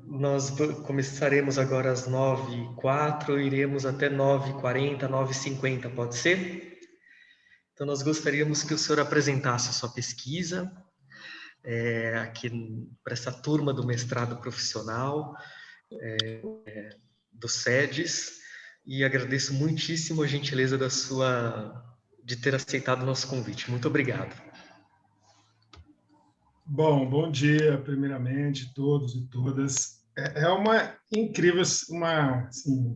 Nós começaremos agora às 9h04, iremos até 9h40, 9h50, pode ser? Então, nós gostaríamos que o senhor apresentasse a sua pesquisa aqui para essa turma do mestrado profissional, do SEDES, e agradeço muitíssimo a gentileza de ter aceitado o nosso convite. Muito obrigado. Bom dia, primeiramente, todos e todas. É uma incrível, assim,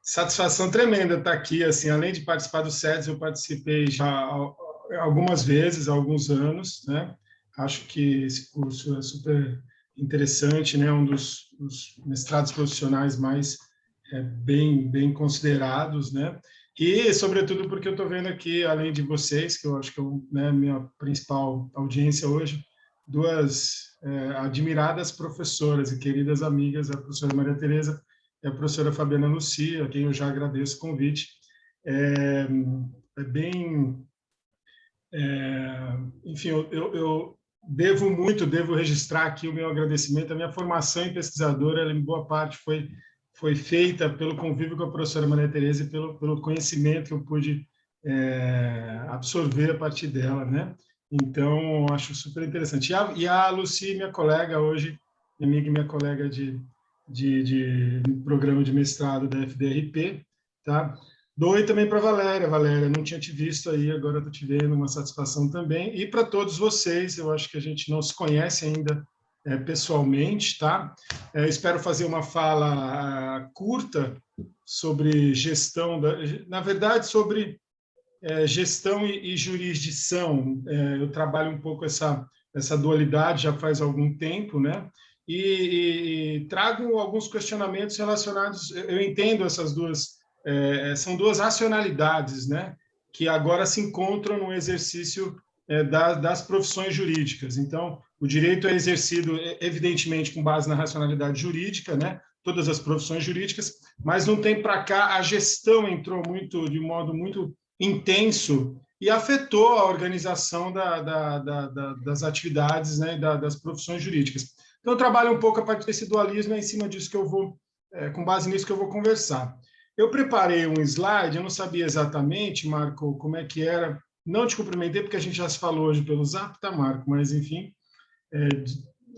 satisfação tremenda estar aqui. Assim, além de participar do SEDES, eu participei já algumas vezes, há alguns anos, né? Acho que esse curso é super interessante, né? Um dos mestrados profissionais mais bem considerados, né? E, sobretudo, porque eu estou vendo aqui, além de vocês, que eu acho que é minha principal audiência hoje, duas admiradas professoras e queridas amigas, a professora Maria Tereza e a professora Fabiana Lucia, a quem eu já agradeço o convite. Enfim, eu devo registrar aqui o meu agradecimento. A minha formação em pesquisadora, ela, em boa parte, foi feita pelo convívio com a professora Maria Tereza e pelo conhecimento que eu pude absorver a partir dela, né? Então, acho super interessante. E a Lucy, minha colega hoje, minha amiga e minha colega de programa de mestrado da FDRP, tá? Dou também para a Valéria. Valéria, não tinha te visto aí, agora estou te vendo, uma satisfação também. E para todos vocês, eu acho que a gente não se conhece ainda pessoalmente, tá? Espero fazer uma fala curta sobre gestão, na verdade, sobre gestão e jurisdição. Eu trabalho um pouco essa dualidade já faz algum tempo, né? E trago alguns questionamentos relacionados. Eu entendo essas duas, são duas racionalidades, né? Que agora se encontram no exercício das profissões jurídicas. Então, o direito é exercido, evidentemente, com base na racionalidade jurídica, né? Todas as profissões jurídicas, mas não tem para cá, a gestão entrou de modo muito intenso e afetou a organização das atividades, né, das profissões jurídicas. Então, eu trabalho um pouco a partir desse dualismo, é em cima disso que eu vou, com base nisso que eu vou conversar. Eu preparei um slide, eu não sabia exatamente, Marco, como é que era, não te cumprimentei porque a gente já se falou hoje pelo Zap, tá, Marco? Mas, enfim,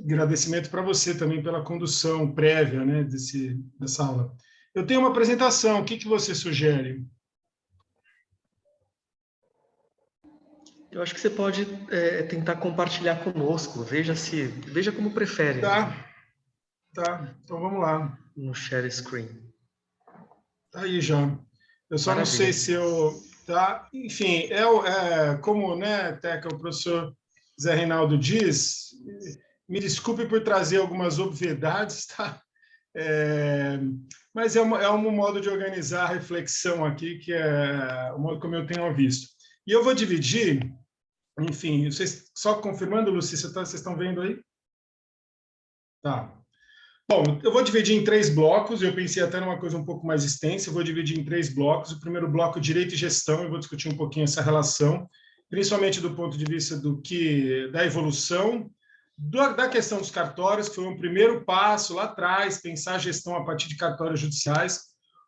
agradecimento para você também pela condução prévia, né, dessa aula. Eu tenho uma apresentação, o que você sugere? Eu acho que você pode tentar compartilhar conosco. Veja como prefere. Tá. Então vamos lá. No share screen. Tá aí já. Eu só Maravilha. Não sei se eu... Tá? Enfim, como, né, Teca, o professor Zé Reinaldo diz, me desculpe por trazer algumas obviedades, tá? Mas é um modo de organizar a reflexão aqui, que é o modo como eu tenho visto. E eu vou dividir, enfim, vocês, só confirmando, Luci, vocês estão vendo aí? Tá. Bom, eu vou dividir em 3 blocos, eu pensei até numa coisa um pouco mais extensa, eu vou dividir em 3 blocos. O primeiro bloco, direito e gestão, eu vou discutir um pouquinho essa relação, principalmente do ponto de vista da evolução, da questão dos cartórios, que foi um primeiro passo lá atrás, pensar a gestão a partir de cartórios judiciais,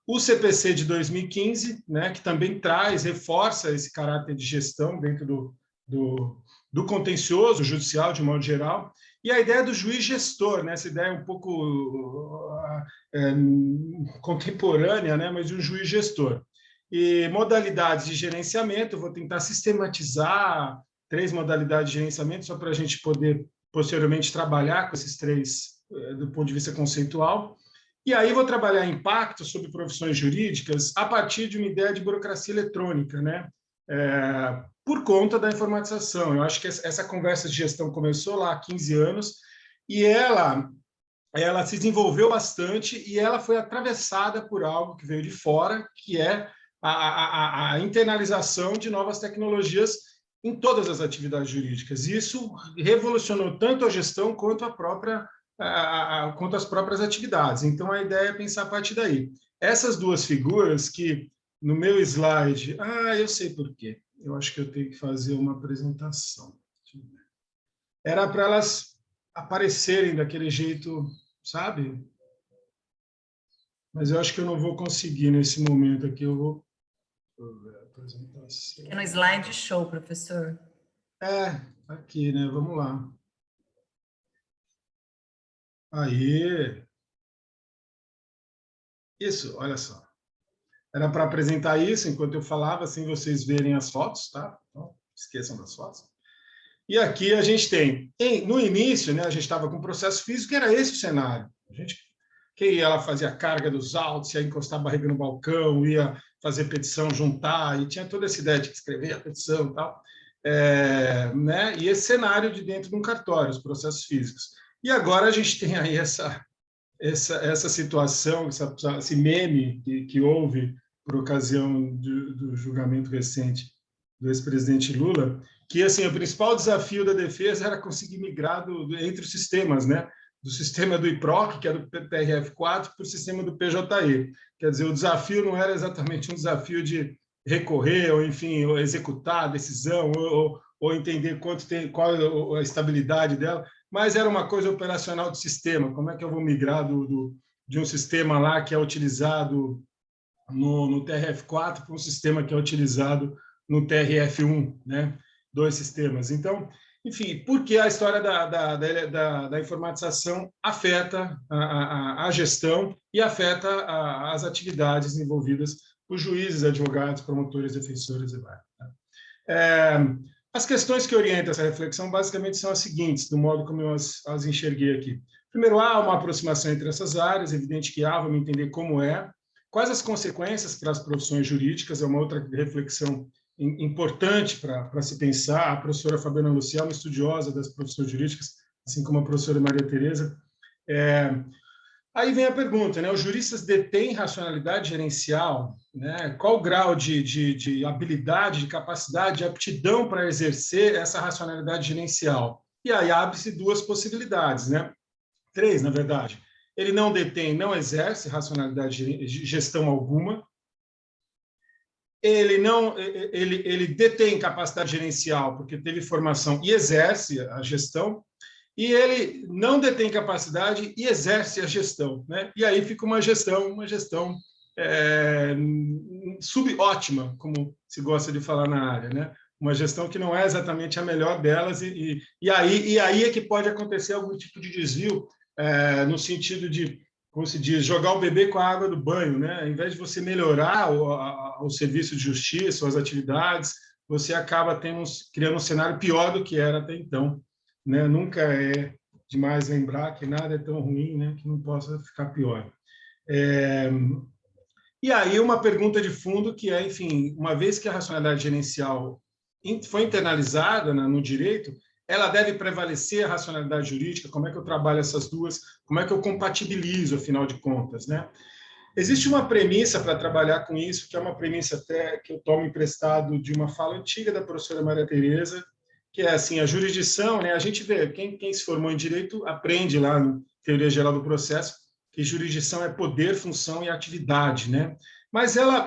o CPC de 2015, né, que também reforça esse caráter de gestão dentro do contencioso judicial, de modo geral, e a ideia do juiz gestor, né? Essa ideia um pouco contemporânea, né? Mas de um juiz gestor. E modalidades de gerenciamento, eu vou tentar sistematizar 3 modalidades de gerenciamento, só para a gente poder, posteriormente, trabalhar com esses 3 do ponto de vista conceitual. E aí vou trabalhar impacto sobre profissões jurídicas a partir de uma ideia de burocracia eletrônica, né? Por conta da informatização. Eu acho que essa conversa de gestão começou lá há 15 anos e ela se desenvolveu bastante e ela foi atravessada por algo que veio de fora, que é a internalização de novas tecnologias em todas as atividades jurídicas. Isso revolucionou tanto a gestão quanto quanto as próprias atividades. Então, a ideia é pensar a partir daí. Essas 2 figuras que, no meu slide... eu sei por quê. Eu acho que eu tenho que fazer uma apresentação. Era para elas aparecerem daquele jeito, sabe? Mas eu acho que eu não vou conseguir nesse momento aqui. Eu vou ver a apresentação. É no slide show, professor. Aqui, né? Vamos lá. Aí. Isso, olha só. Era para apresentar isso enquanto eu falava, sem vocês verem as fotos, tá? Então, esqueçam das fotos. E aqui a gente tem, no início, né, a gente estava com o processo físico, era esse o cenário. A gente, que ia lá fazia a carga dos autos, ia encostar a barriga no balcão, ia fazer petição, juntar, e tinha toda essa ideia de escrever a petição e tal. Né? E esse cenário de dentro de um cartório, os processos físicos. E agora a gente tem aí essa situação, esse meme que houve por ocasião do julgamento recente do ex-presidente Lula, que assim o principal desafio da defesa era conseguir migrar entre os sistemas, né? Do sistema do IPROC, que é do TRF4, para o sistema do PJE. Quer dizer, o desafio não era exatamente um desafio de recorrer, ou enfim, ou executar a decisão, ou entender qual a estabilidade dela, mas era uma coisa operacional do sistema. Como é que eu vou migrar de um sistema lá que é utilizado no TRF4 para um sistema que é utilizado no TRF1, né? 2 sistemas. Então, enfim, porque a história da informatização afeta a gestão e afeta as atividades envolvidas por juízes, advogados, promotores, defensores e vários. As questões que orientam essa reflexão basicamente são as seguintes, do modo como eu as enxerguei aqui. Primeiro, há uma aproximação entre essas áreas, evidente que há, vamos entender como é, quais as consequências para as profissões jurídicas, é uma outra reflexão importante para se pensar. A professora Fabiana Lucial, uma estudiosa das profissões jurídicas, assim como a professora Maria Tereza. Aí vem a pergunta, né? Os juristas detêm racionalidade gerencial, né? Qual o grau de habilidade, de capacidade, de aptidão para exercer essa racionalidade gerencial? E aí abre-se 2 possibilidades, né? 3, na verdade. Ele não detém, não exerce racionalidade de gestão alguma. Ele detém capacidade gerencial porque teve formação e exerce a gestão, e ele não detém capacidade e exerce a gestão, né? E aí fica uma gestão subótima, como se gosta de falar na área, né? Uma gestão que não é exatamente a melhor delas, e aí é que pode acontecer algum tipo de desvio, no sentido de, como se diz, jogar o bebê com a água do banho, né? Ao invés de você melhorar o serviço de justiça, ou as atividades, você acaba criando um cenário pior do que era até então, né? Nunca é demais lembrar que nada é tão ruim, né, que não possa ficar pior. E aí uma pergunta de fundo que é, enfim, uma vez que a racionalidade gerencial foi internalizada no direito, ela deve prevalecer a racionalidade jurídica? Como é que eu trabalho essas duas? Como é que eu compatibilizo, afinal de contas, né? Existe uma premissa para trabalhar com isso, que é uma premissa até que eu tomo emprestado de uma fala antiga da professora Maria Tereza, que é assim, a jurisdição, né? A gente vê, quem se formou em direito aprende lá no Teoria Geral do Processo que jurisdição é poder, função e atividade, né? Mas ela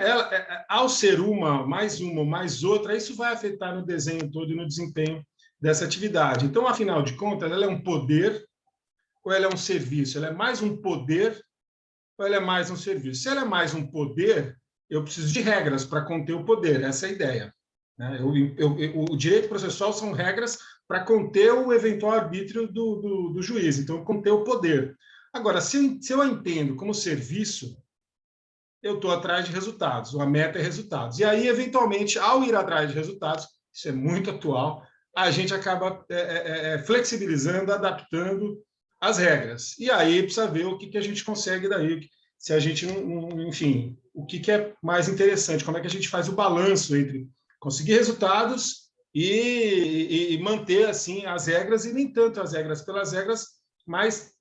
ao ser uma mais outra, isso vai afetar no desenho todo e no desempenho dessa atividade. Então, afinal de contas, ela é um poder ou ela é um serviço? Ela é mais um poder ou ela é mais um serviço? Se ela é mais um poder, eu preciso de regras para conter o poder, essa é a ideia. O direito processual são regras para conter o eventual arbítrio do juiz, então conter o poder. Agora, se eu entendo como serviço, eu estou atrás de resultados, a meta é resultados. E aí, eventualmente, ao ir atrás de resultados, isso é muito atual, a gente acaba flexibilizando, adaptando as regras. E aí precisa ver o que a gente consegue daí, se a gente enfim, o que é mais interessante, como é que a gente faz o balanço entre conseguir resultados e manter assim as regras, e nem tanto as regras pelas regras, mas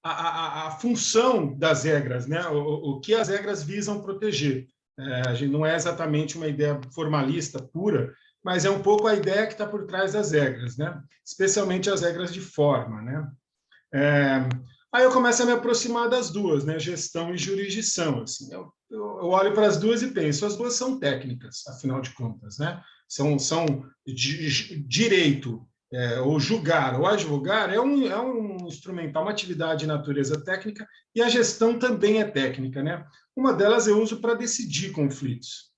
a função das regras, né? O que as regras visam proteger. A gente não é exatamente uma ideia formalista pura, mas é um pouco a ideia que está por trás das regras, né? Especialmente as regras de forma, né? Aí eu começo a me aproximar das duas, né? Gestão e jurisdição. Assim, eu olho para as duas e penso, as duas são técnicas, afinal de contas, né? São direito ou julgar ou advogar é um instrumental, uma atividade de natureza técnica, e a gestão também é técnica, né? Uma delas eu uso para decidir conflitos,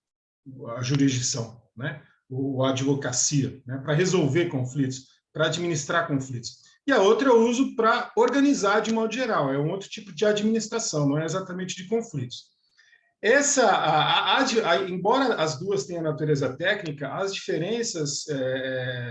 a jurisdição, né? Ou a advocacia, né? Para resolver conflitos, para administrar conflitos. E a outra eu uso para organizar de modo geral, é um outro tipo de administração, não é exatamente de conflitos. Embora as duas tenham natureza técnica, as diferenças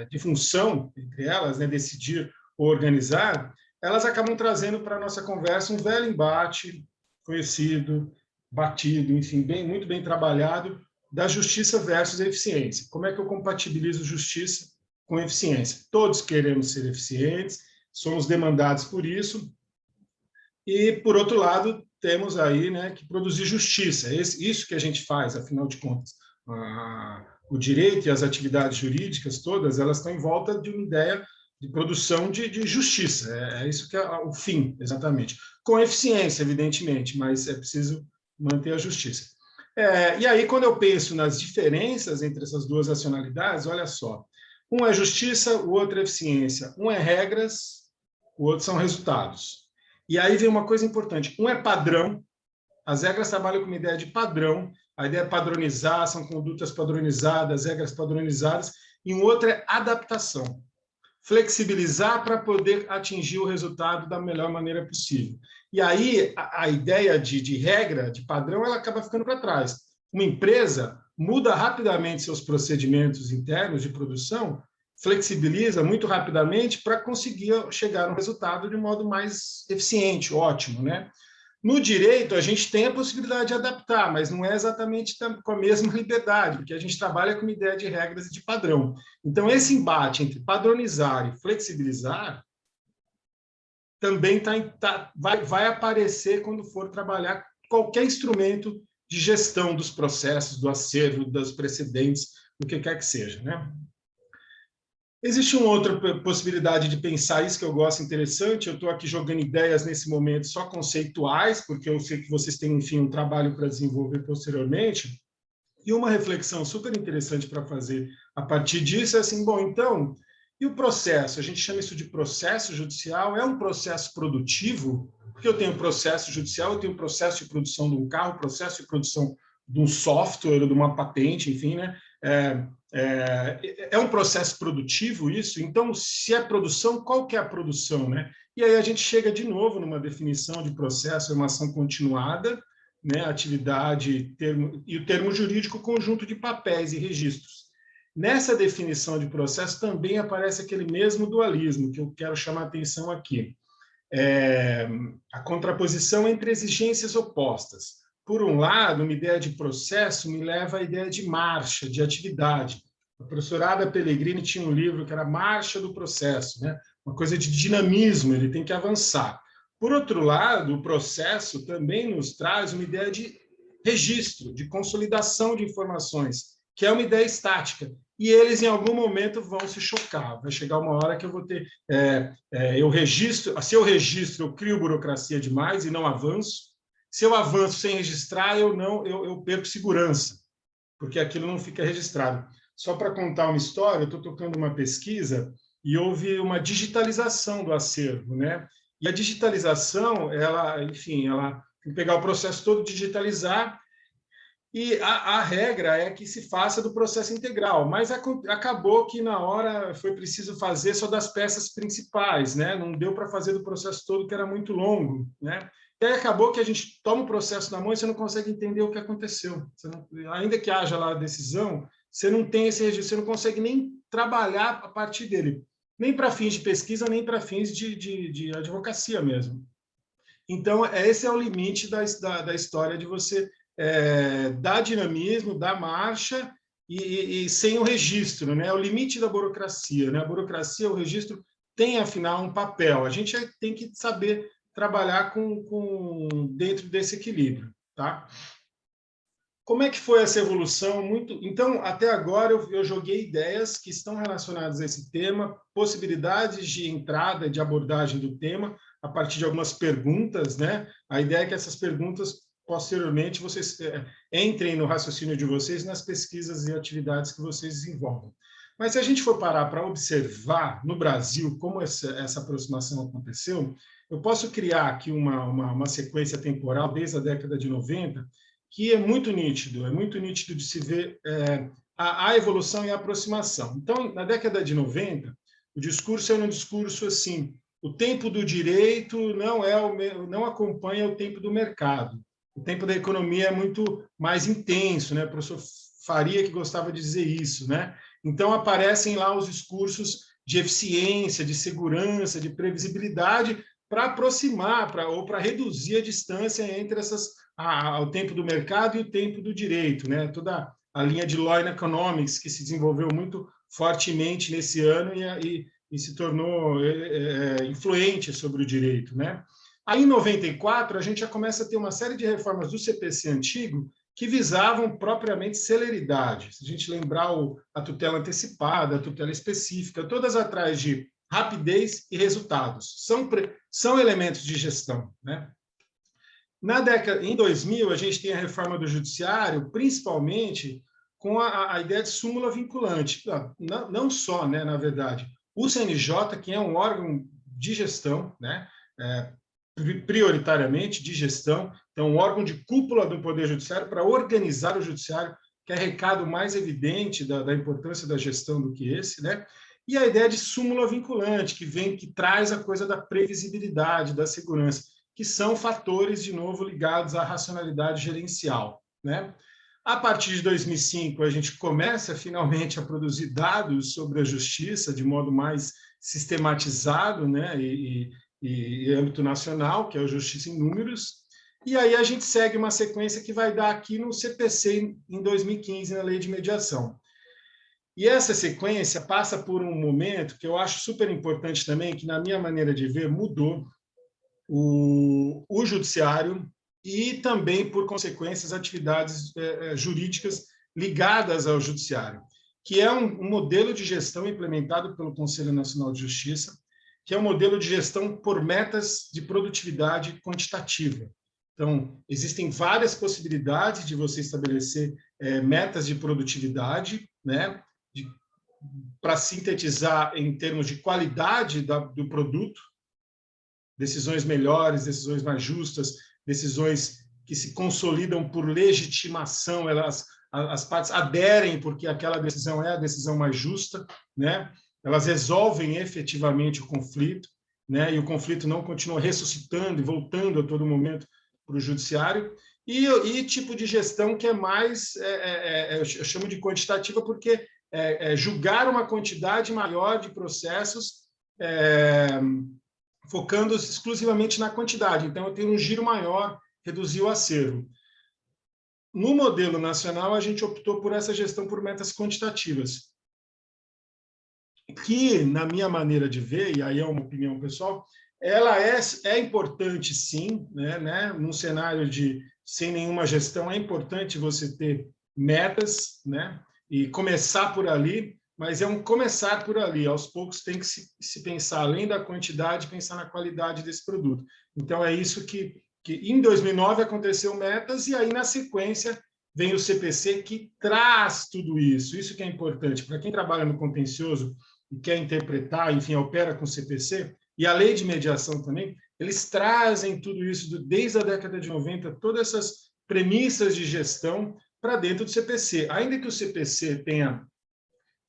de função entre elas, né, decidir ou organizar, elas acabam trazendo para a nossa conversa um velho embate conhecido, batido, enfim, muito bem trabalhado, da justiça versus eficiência. Como é que eu compatibilizo justiça com eficiência? Todos queremos ser eficientes, somos demandados por isso, e, por outro lado, temos aí, né, que produzir justiça. Isso que a gente faz, afinal de contas. O direito e as atividades jurídicas todas, elas estão em volta de uma ideia de produção de justiça. É isso que é o fim, exatamente. Com eficiência, evidentemente, mas é preciso manter a justiça. E aí, quando eu penso nas diferenças entre essas duas nacionalidades, olha só. Um é justiça, o outro é eficiência. Um é regras, o outro são resultados. E aí vem uma coisa importante. Um é padrão, as regras trabalham com uma ideia de padrão, a ideia é padronizar, são condutas padronizadas, regras padronizadas, e um outro é adaptação, flexibilizar para poder atingir o resultado da melhor maneira possível. E aí a ideia de regra, de padrão, ela acaba ficando para trás. Uma empresa muda rapidamente seus procedimentos internos de produção, flexibiliza muito rapidamente para conseguir chegar no resultado de um modo mais eficiente, ótimo, né? No direito, a gente tem a possibilidade de adaptar, mas não é exatamente com a mesma liberdade, porque a gente trabalha com uma ideia de regras e de padrão. Então, esse embate entre padronizar e flexibilizar também vai aparecer quando for trabalhar qualquer instrumento de gestão dos processos, do acervo, dos precedentes, do que quer que seja, né? Existe uma outra possibilidade de pensar isso que eu gosto interessante. Eu estou aqui jogando ideias nesse momento só conceituais, porque eu sei que vocês têm, enfim, um trabalho para desenvolver posteriormente. E uma reflexão super interessante para fazer a partir disso é assim, bom, então, e o processo? A gente chama isso de processo judicial. É um processo produtivo? Porque eu tenho processo judicial, eu tenho processo de produção de um carro, processo de produção de um software, de uma patente, enfim, né? É um processo produtivo isso? Então, se é produção, qual que é a produção, né? E aí a gente chega de novo numa definição de processo, é uma ação continuada, né? Atividade, e o termo jurídico, conjunto de papéis e registros. Nessa definição de processo também aparece aquele mesmo dualismo que eu quero chamar a atenção aqui. A contraposição entre exigências opostas. Por um lado, uma ideia de processo me leva à ideia de marcha, de atividade. A professora Ada Pellegrini tinha um livro que era Marcha do Processo, né? Uma coisa de dinamismo, ele tem que avançar. Por outro lado, o processo também nos traz uma ideia de registro, de consolidação de informações, que é uma ideia estática. E eles, em algum momento, vão se chocar. Vai chegar uma hora que eu vou ter... se eu registro, eu crio burocracia demais e não avanço. Se eu avanço sem registrar, eu perco segurança, porque aquilo não fica registrado. Só para contar uma história, eu estou tocando uma pesquisa e houve uma digitalização do acervo, né? E a digitalização, ela tem que pegar o processo todo, digitalizar, e a regra é que se faça do processo integral, mas acabou que na hora foi preciso fazer só das peças principais, né? Não deu para fazer do processo todo, que era muito longo, né? E aí acabou que a gente toma o processo na mão e você não consegue entender o que aconteceu. Ainda que haja lá a decisão, você não tem esse registro, você não consegue nem trabalhar a partir dele, nem para fins de pesquisa, nem para fins de advocacia mesmo. Então, esse é o limite da história de você dar dinamismo, dar marcha e sem o registro, né? É o limite da burocracia, né? A burocracia, o registro tem, afinal, um papel. A gente tem que saber trabalhar dentro desse equilíbrio, tá? Como é que foi essa evolução? Então, até agora, eu joguei ideias que estão relacionadas a esse tema, possibilidades de entrada, de abordagem do tema, a partir de algumas perguntas, né? A ideia é que essas perguntas, posteriormente, vocês entrem no raciocínio de vocês nas pesquisas e atividades que vocês desenvolvem. Mas se a gente for parar para observar no Brasil como essa aproximação aconteceu, eu posso criar aqui uma sequência temporal desde a década de 90, que é muito nítido de se ver a evolução e a aproximação. Então, na década de 90, o discurso era um discurso assim, o tempo do direito não acompanha o tempo do mercado. O tempo da economia é muito mais intenso, né? O professor Faria que gostava de dizer isso, né? Então, aparecem lá os discursos de eficiência, de segurança, de previsibilidade, para aproximar ou para reduzir a distância entre o tempo do mercado e o tempo do direito, né? Toda a linha de Law and Economics, que se desenvolveu muito fortemente nesse ano e se tornou influente sobre o direito, né? Aí, em 94, a gente já começa a ter uma série de reformas do CPC antigo que visavam propriamente celeridade. Se a gente lembrar a tutela antecipada, a tutela específica, todas atrás de rapidez e resultados. São elementos de gestão, né? Em 2000, a gente tem a reforma do judiciário, principalmente com a ideia de súmula vinculante. Não só, né, na verdade, o CNJ, que é um órgão de gestão, né, prioritariamente de gestão, então um órgão de cúpula do Poder Judiciário para organizar o Judiciário, que é recado mais evidente da importância da gestão do que esse, né? E a ideia de súmula vinculante, que traz a coisa da previsibilidade, da segurança, que são fatores, de novo, ligados à racionalidade gerencial, né? A partir de 2005, a gente começa finalmente a produzir dados sobre a justiça de modo mais sistematizado, né? E âmbito nacional, que é o Justiça em Números, e aí a gente segue uma sequência que vai dar aqui no CPC em 2015, na Lei de Mediação. E essa sequência passa por um momento que eu acho super importante também, que na minha maneira de ver mudou o judiciário e também, por consequência, as atividades jurídicas ligadas ao judiciário, que é um modelo de gestão implementado pelo Conselho Nacional de Justiça, que é um modelo de gestão por metas de produtividade quantitativa. Então, existem várias possibilidades de você estabelecer metas de produtividade, né, para sintetizar em termos de qualidade do produto, decisões melhores, decisões mais justas, decisões que se consolidam por legitimação, as partes aderem porque aquela decisão é a decisão mais justa, né? Elas resolvem efetivamente o conflito, né? E o conflito não continua ressuscitando e voltando a todo momento para o judiciário, e tipo de gestão que é mais, eu chamo de quantitativa, porque julgar uma quantidade maior de processos, focando exclusivamente na quantidade. Então, eu tenho um giro maior, reduzir o acervo. No modelo nacional, a gente optou por essa gestão por metas quantitativas, que, na minha maneira de ver, e aí é uma opinião pessoal, ela é importante, sim, né? Num cenário sem nenhuma gestão, é importante você ter metas, né? E começar por ali, mas é um começar por ali. Aos poucos tem que se pensar, além da quantidade, pensar na qualidade desse produto. Então, é isso que em 2009 aconteceu metas, e aí, na sequência, vem o CPC, que traz tudo isso. Isso que é importante. Para quem trabalha no contencioso e quer interpretar, enfim, opera com CPC, e a lei de mediação também, eles trazem tudo isso desde a década de 90, todas essas premissas de gestão para dentro do CPC. Ainda que o CPC tenha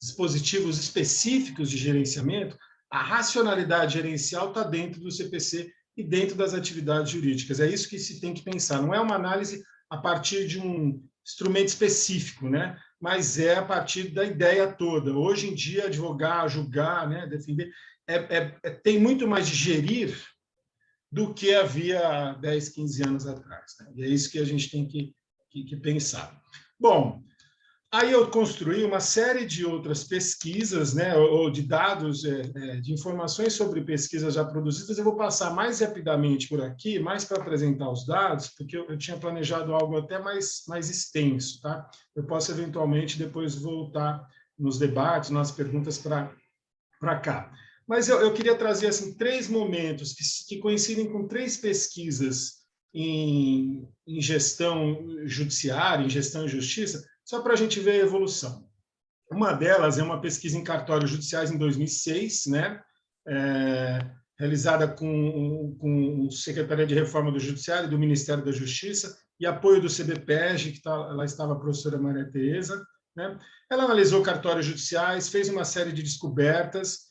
dispositivos específicos de gerenciamento, a racionalidade gerencial está dentro do CPC e dentro das atividades jurídicas. É isso que se tem que pensar. Não é uma análise a partir de um instrumento específico, né? Mas é a partir da ideia toda. Hoje em dia, advogar, julgar, né, defender, tem muito mais de gerir do que havia 10, 15 anos atrás, né? E é isso que a gente tem que pensar. Bom, aí eu construí uma série de outras pesquisas, né, ou de dados, de informações sobre pesquisas já produzidas. Eu vou passar mais rapidamente por aqui, mais para apresentar os dados, porque eu tinha planejado algo até mais extenso, tá? Eu posso, eventualmente, depois voltar nos debates, nas perguntas para cá. Mas eu queria trazer assim, 3 momentos que coincidem com 3 pesquisas em gestão judiciária, em gestão e justiça, só para a gente ver a evolução. Uma delas é uma pesquisa em cartórios judiciais em 2006, né? Realizada com a Secretaria de Reforma do Judiciário, do Ministério da Justiça, e apoio do CBPEG, lá estava a professora Maria Tereza, né? Ela analisou cartórios judiciais, fez uma série de descobertas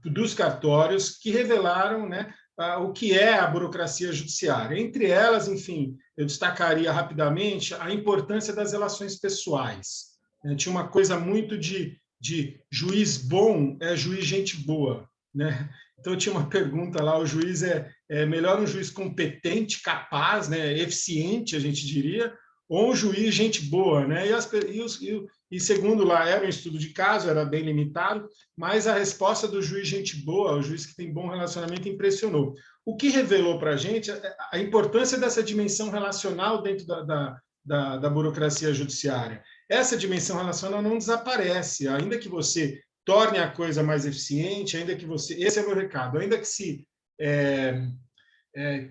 dos cartórios que revelaram, né, o que é a burocracia judiciária. Entre elas, enfim, eu destacaria rapidamente a importância das relações pessoais. Tinha uma coisa muito de juiz bom é juiz gente boa, né? Então, tinha uma pergunta lá, o juiz é melhor um juiz competente, capaz, né, eficiente, a gente diria, ou um juiz gente boa, né? E segundo lá, era um estudo de caso, era bem limitado, mas a resposta do juiz gente boa, o juiz que tem bom relacionamento, impressionou. O que revelou para a gente a importância dessa dimensão relacional dentro da burocracia judiciária. Essa dimensão relacional não desaparece, ainda que você torne a coisa mais eficiente, ainda que você... Esse é o meu recado. Ainda que se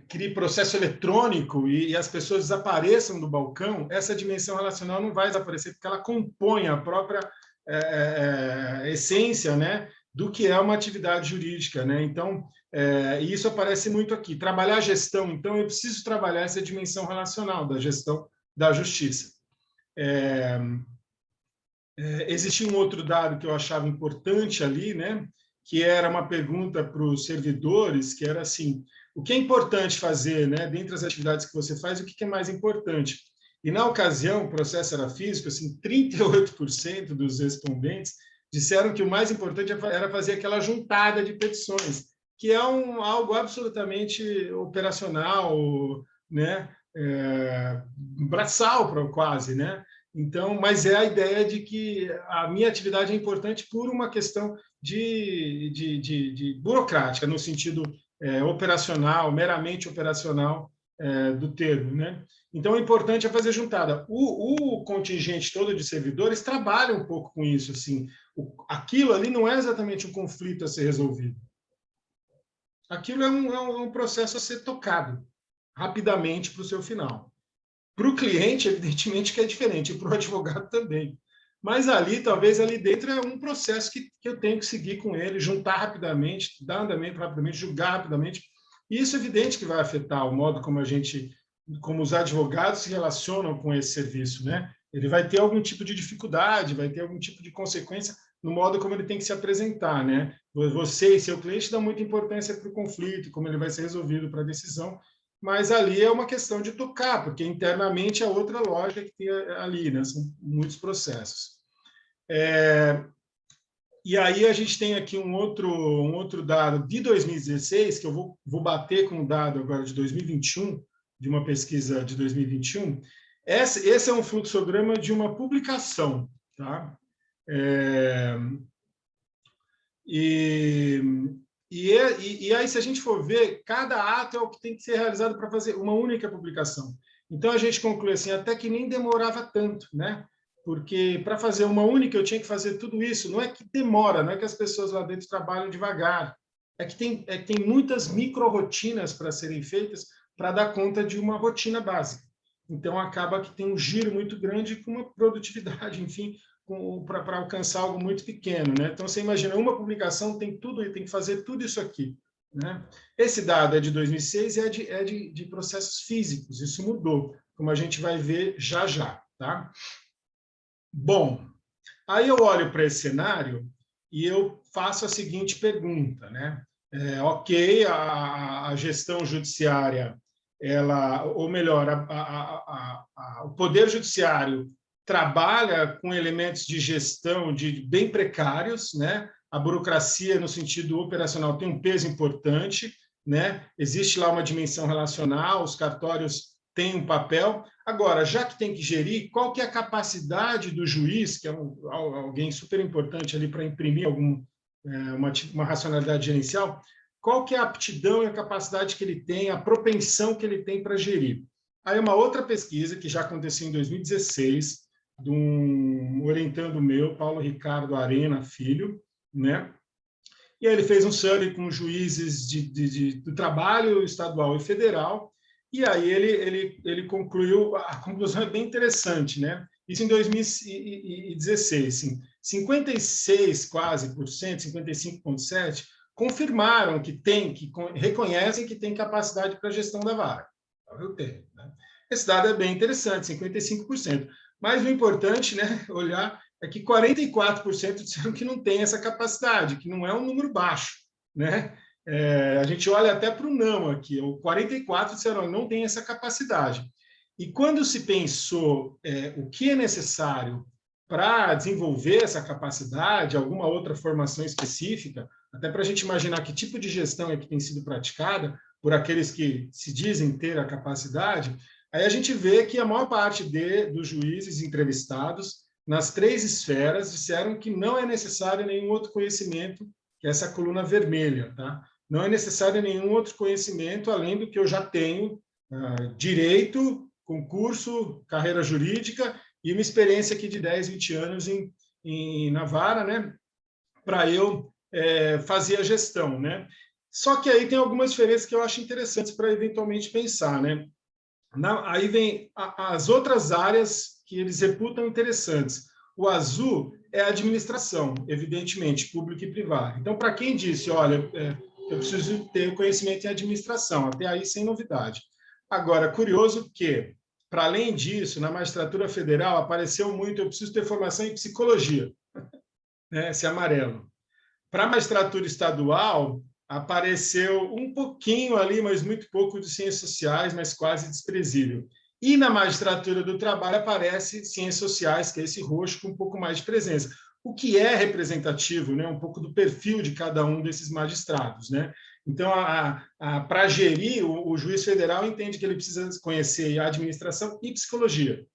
crie processo eletrônico e as pessoas desapareçam do balcão, essa dimensão relacional não vai desaparecer, porque ela compõe a própria essência, né, do que é uma atividade jurídica, né? Então, e isso aparece muito aqui. Trabalhar a gestão, então, eu preciso trabalhar essa dimensão relacional da gestão da justiça. Existia um outro dado que eu achava importante ali, né, que era uma pergunta para os servidores, que era assim: o que é importante fazer, né, dentre as atividades que você faz, o que é mais importante? E, na ocasião, o processo era físico, assim, 38% dos respondentes disseram que o mais importante era fazer aquela juntada de petições, que é algo absolutamente operacional, né, braçal, quase, né? Então, mas é a ideia de que a minha atividade é importante por uma questão de burocrática, no sentido operacional, meramente operacional do termo, né? Então, o importante é fazer juntada. O contingente todo de servidores trabalha um pouco com isso, assim. Aquilo ali não é exatamente um conflito a ser resolvido. Aquilo é um processo a ser tocado rapidamente para o seu final. Para o cliente, evidentemente, que é diferente, e para o advogado também. Mas ali, talvez ali dentro, é um processo que eu tenho que seguir com ele, juntar rapidamente, dar andamento rapidamente, julgar rapidamente. E isso é evidente que vai afetar o modo como os advogados se relacionam com esse serviço, né? Ele vai ter algum tipo de dificuldade, vai ter algum tipo de consequência no modo como ele tem que se apresentar, né? Você e seu cliente dão muita importância para o conflito, como ele vai ser resolvido para a decisão, mas ali é uma questão de tocar, porque internamente é outra lógica que tem ali, né? São muitos processos. E aí a gente tem aqui um outro dado de 2016, que eu vou bater com o dado agora de 2021, de uma pesquisa de 2021. Esse é um fluxograma de uma publicação, tá? E aí, se a gente for ver, cada ato é o que tem que ser realizado para fazer uma única publicação. Então, a gente conclui assim, até que nem demorava tanto, né? Porque para fazer uma única eu tinha que fazer tudo isso. Não é que demora, não é que as pessoas lá dentro trabalham devagar. É que tem muitas micro-rotinas para serem feitas para dar conta de uma rotina básica. Então, acaba que tem um giro muito grande com uma produtividade, enfim, para alcançar algo muito pequeno, né? Então, você imagina, uma publicação tem que fazer tudo isso aqui, né? Esse dado é de 2006 e é de processos físicos, isso mudou, como a gente vai ver já já, tá? Bom, aí eu olho para esse cenário e eu faço a seguinte pergunta, né? Ok, a gestão judiciária, ou melhor, o Poder Judiciário trabalha com elementos de gestão bem precários, né? A burocracia, no sentido operacional, tem um peso importante, né? Existe lá uma dimensão relacional, os cartórios têm um papel. Agora, já que tem que gerir, qual que é a capacidade do juiz, que é alguém super importante ali para imprimir uma racionalidade gerencial, qual que é a aptidão e a capacidade que ele tem, a propensão que ele tem para gerir? Aí uma outra pesquisa, que já aconteceu em 2016, de um orientando meu, Paulo Ricardo Arena Filho, né? E aí ele fez um survey com juízes do trabalho estadual e federal, e aí ele concluiu, a conclusão é bem interessante, né? Isso em 2016, assim, 56 quase por cento, 55,7%, confirmaram que reconhecem que tem capacidade para a gestão da vara. Eu tenho, né? Esse dado é bem interessante, 55%. Mas o importante, né, olhar é que 44% disseram que não tem essa capacidade, que não é um número baixo, né? A gente olha até para o não aqui, o 44% disseram não tem essa capacidade. E quando se pensou o que é necessário para desenvolver essa capacidade, alguma outra formação específica, até para a gente imaginar que tipo de gestão é que tem sido praticada por aqueles que se dizem ter a capacidade, aí a gente vê que a maior parte dos juízes entrevistados, nas 3 esferas, disseram que não é necessário nenhum outro conhecimento, que é essa coluna vermelha, tá? Não é necessário nenhum outro conhecimento, além do que eu já tenho, direito, concurso, carreira jurídica, e uma experiência aqui de 10, 20 anos na vara, né? Para eu fazer a gestão, né? Só que aí tem algumas diferenças que eu acho interessantes para eventualmente pensar, né? Aí vem as outras áreas que eles reputam interessantes. O azul é a administração, evidentemente, público e privado. Então, para quem disse, olha, eu preciso ter conhecimento em administração, até aí sem novidade. Agora, curioso que, para além disso, na magistratura federal apareceu muito, eu preciso ter formação em psicologia, né, esse amarelo. Para a magistratura estadual, apareceu um pouquinho ali, mas muito pouco de ciências sociais, mas quase desprezível. E na magistratura do trabalho aparece ciências sociais, que é esse roxo com um pouco mais de presença, o que é representativo, né, um pouco do perfil de cada um desses magistrados, né? Então, para gerir, o juiz federal entende que ele precisa conhecer a administração e psicologia.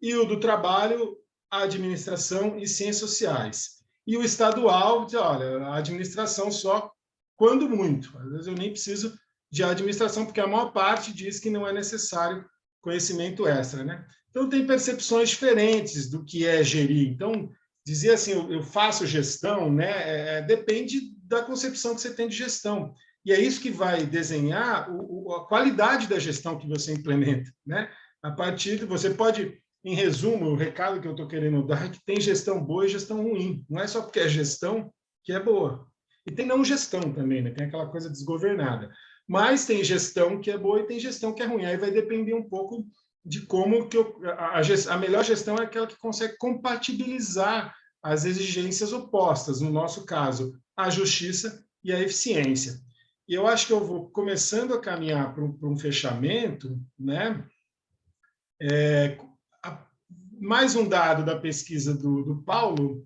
E o do trabalho, a administração e ciências sociais. E o estadual diz, olha, a administração só quando muito. Às vezes eu nem preciso de administração, porque a maior parte diz que não é necessário conhecimento extra, né? Então, tem percepções diferentes do que é gerir. Então, dizer assim, eu faço gestão, né? Depende da concepção que você tem de gestão. E é isso que vai desenhar a qualidade da gestão que você implementa, né? A partir de você pode, em resumo, o recado que eu estou querendo dar é que tem gestão boa e gestão ruim. Não é só porque é gestão que é boa. E tem não gestão também, né? Tem aquela coisa desgovernada. Mas tem gestão que é boa e tem gestão que é ruim. Aí vai depender um pouco de como que a melhor gestão é aquela que consegue compatibilizar as exigências opostas, no nosso caso, a justiça e a eficiência. E eu acho que eu vou começando a caminhar para um fechamento, né? Mais um dado da pesquisa do Paulo,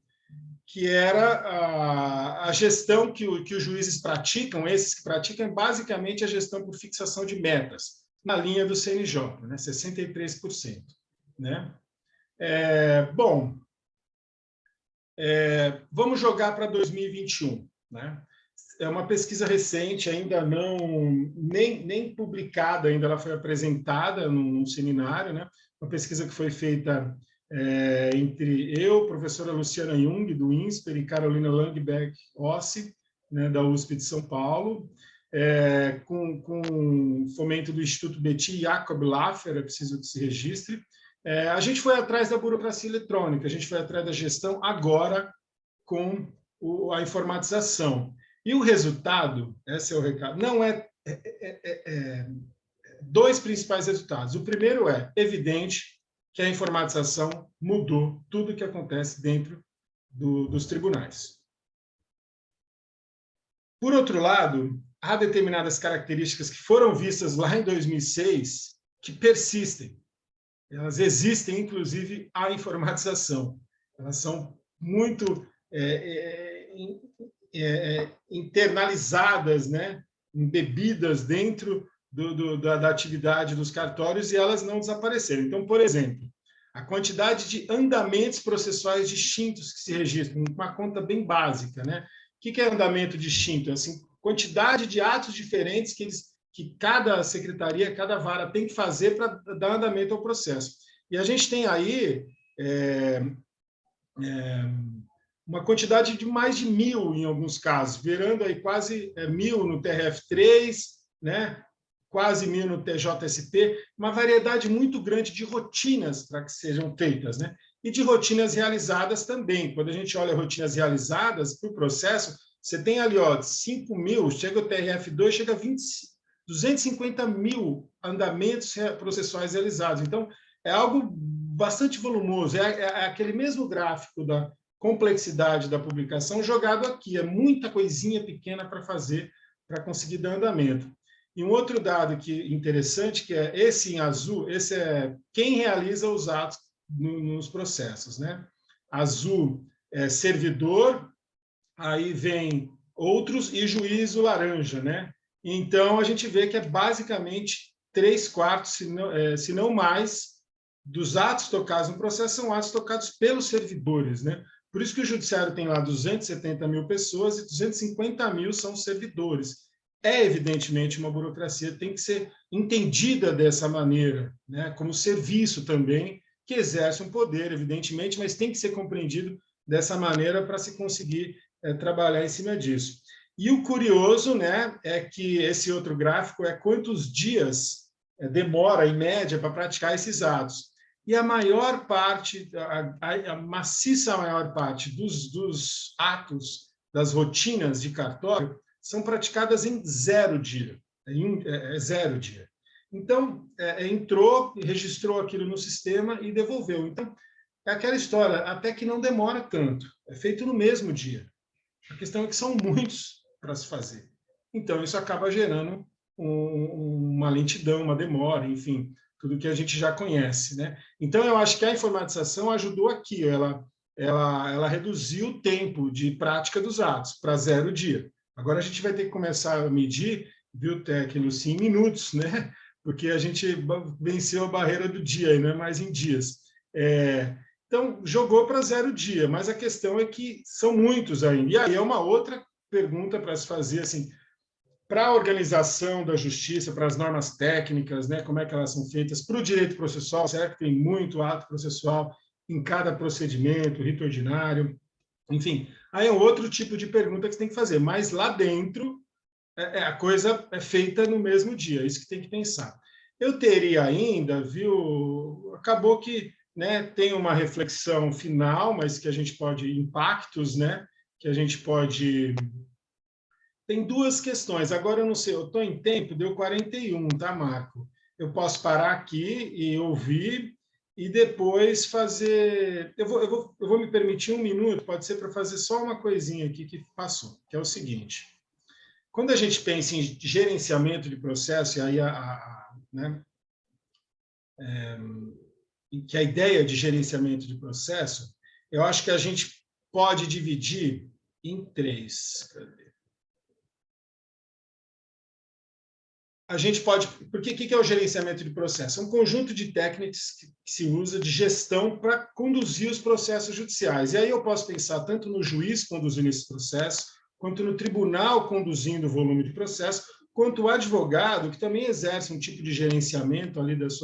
que era a gestão que os juízes praticam, esses que praticam, basicamente a gestão por fixação de metas, na linha do CNJ, né? 63%. Né? Vamos jogar para 2021. Né? É uma pesquisa recente, ainda nem publicada, ainda ela foi apresentada num seminário, né? Uma pesquisa que foi feita entre eu, professora Luciana Jung, do INSPER, e Carolina Langbeck-Ossi, né, da USP de São Paulo, com fomento do Instituto Betty Jacob Laffer, é preciso que se registre. A gente foi atrás da burocracia eletrônica, a gente foi atrás da gestão agora com a informatização. E o resultado, esse é o recado, não dois principais resultados. O primeiro é evidente que a informatização mudou tudo o que acontece dentro dos tribunais. Por outro lado, há determinadas características que foram vistas lá em 2006 que persistem. Elas existem, inclusive, a informatização. Elas são muito internalizadas, né? Embebidas dentro da atividade dos cartórios, e elas não desapareceram. Então, por exemplo, a quantidade de andamentos processuais distintos que se registram, uma conta bem básica, né? O que é andamento distinto? Assim, quantidade de atos diferentes que cada secretaria, cada vara tem que fazer para dar andamento ao processo. E a gente tem aí uma quantidade de mais de 1.000 em alguns casos, beirando aí quase 1.000 no TRF3, né? Quase 1.000 no TJSP, uma variedade muito grande de rotinas para que sejam feitas, né? e de rotinas realizadas também. Quando a gente olha rotinas realizadas para o processo, você tem ali 5 mil, chega o TRF2, chega a 250 mil andamentos processuais realizados. Então, é algo bastante volumoso, é aquele mesmo gráfico da complexidade da publicação jogado aqui, é muita coisinha pequena para fazer, para conseguir dar andamento. E um outro dado interessante, que é esse em azul, esse é quem realiza os atos nos processos, né? Azul é servidor, aí vem outros e juízo laranja, né? Então, a gente vê que é basicamente 3/4, se não mais, dos atos tocados no processo são atos tocados pelos servidores, né? Por isso que o judiciário tem lá 270 mil pessoas e 250 mil são servidores. É, evidentemente, uma burocracia, tem que ser entendida dessa maneira, né? Como serviço também, que exerce um poder, evidentemente, mas tem que ser compreendido dessa maneira para se conseguir trabalhar em cima disso. E o curioso, né, é que esse outro gráfico é quantos dias demora, em média, para praticar esses atos. E a maior parte, a maciça maior parte dos atos, das rotinas de cartório, são praticadas em 0 dia. Zero dia. Então, entrou, registrou aquilo no sistema e devolveu. Então, é aquela história, até que não demora tanto. É feito no mesmo dia. A questão é que são muitos para se fazer. Então, isso acaba gerando uma lentidão, uma demora, enfim, tudo que a gente já conhece, né? Então, eu acho que a informatização ajudou aqui. Ela reduziu o tempo de prática dos atos para 0 dia. Agora, a gente vai ter que começar a medir, viu, Tecno, sim, em minutos, né? Porque a gente venceu a barreira do dia, não é mais em dias. Então, jogou para 0 dia, mas a questão é que são muitos ainda. E aí é uma outra pergunta para se fazer, assim, para a organização da justiça, para as normas técnicas, né, como é que elas são feitas, para o direito processual, será que tem muito ato processual em cada procedimento, rito ordinário, enfim. Aí é outro tipo de pergunta que você tem que fazer, mas lá dentro a coisa é feita no mesmo dia, é isso que tem que pensar. Eu teria ainda, viu, acabou que, né, tem uma reflexão final, mas que a gente pode, impactos, né, que a gente pode... Tem 2 questões, agora eu não sei, eu estou em tempo, deu 41, tá, Marco? Eu posso parar aqui e ouvir e depois fazer... Eu vou me permitir 1 minuto, pode ser para fazer só uma coisinha aqui que passou, que é o seguinte. Quando a gente pensa em gerenciamento de processo, e aí né, que a ideia de gerenciamento de processo, eu acho que a gente pode dividir em 3. A gente pode... Porque o que é o gerenciamento de processo? É um conjunto de técnicas que se usa de gestão para conduzir os processos judiciais. E aí eu posso pensar tanto no juiz conduzindo esse processo, quanto no tribunal conduzindo o volume de processo, quanto o advogado, que também exerce um tipo de gerenciamento ali dos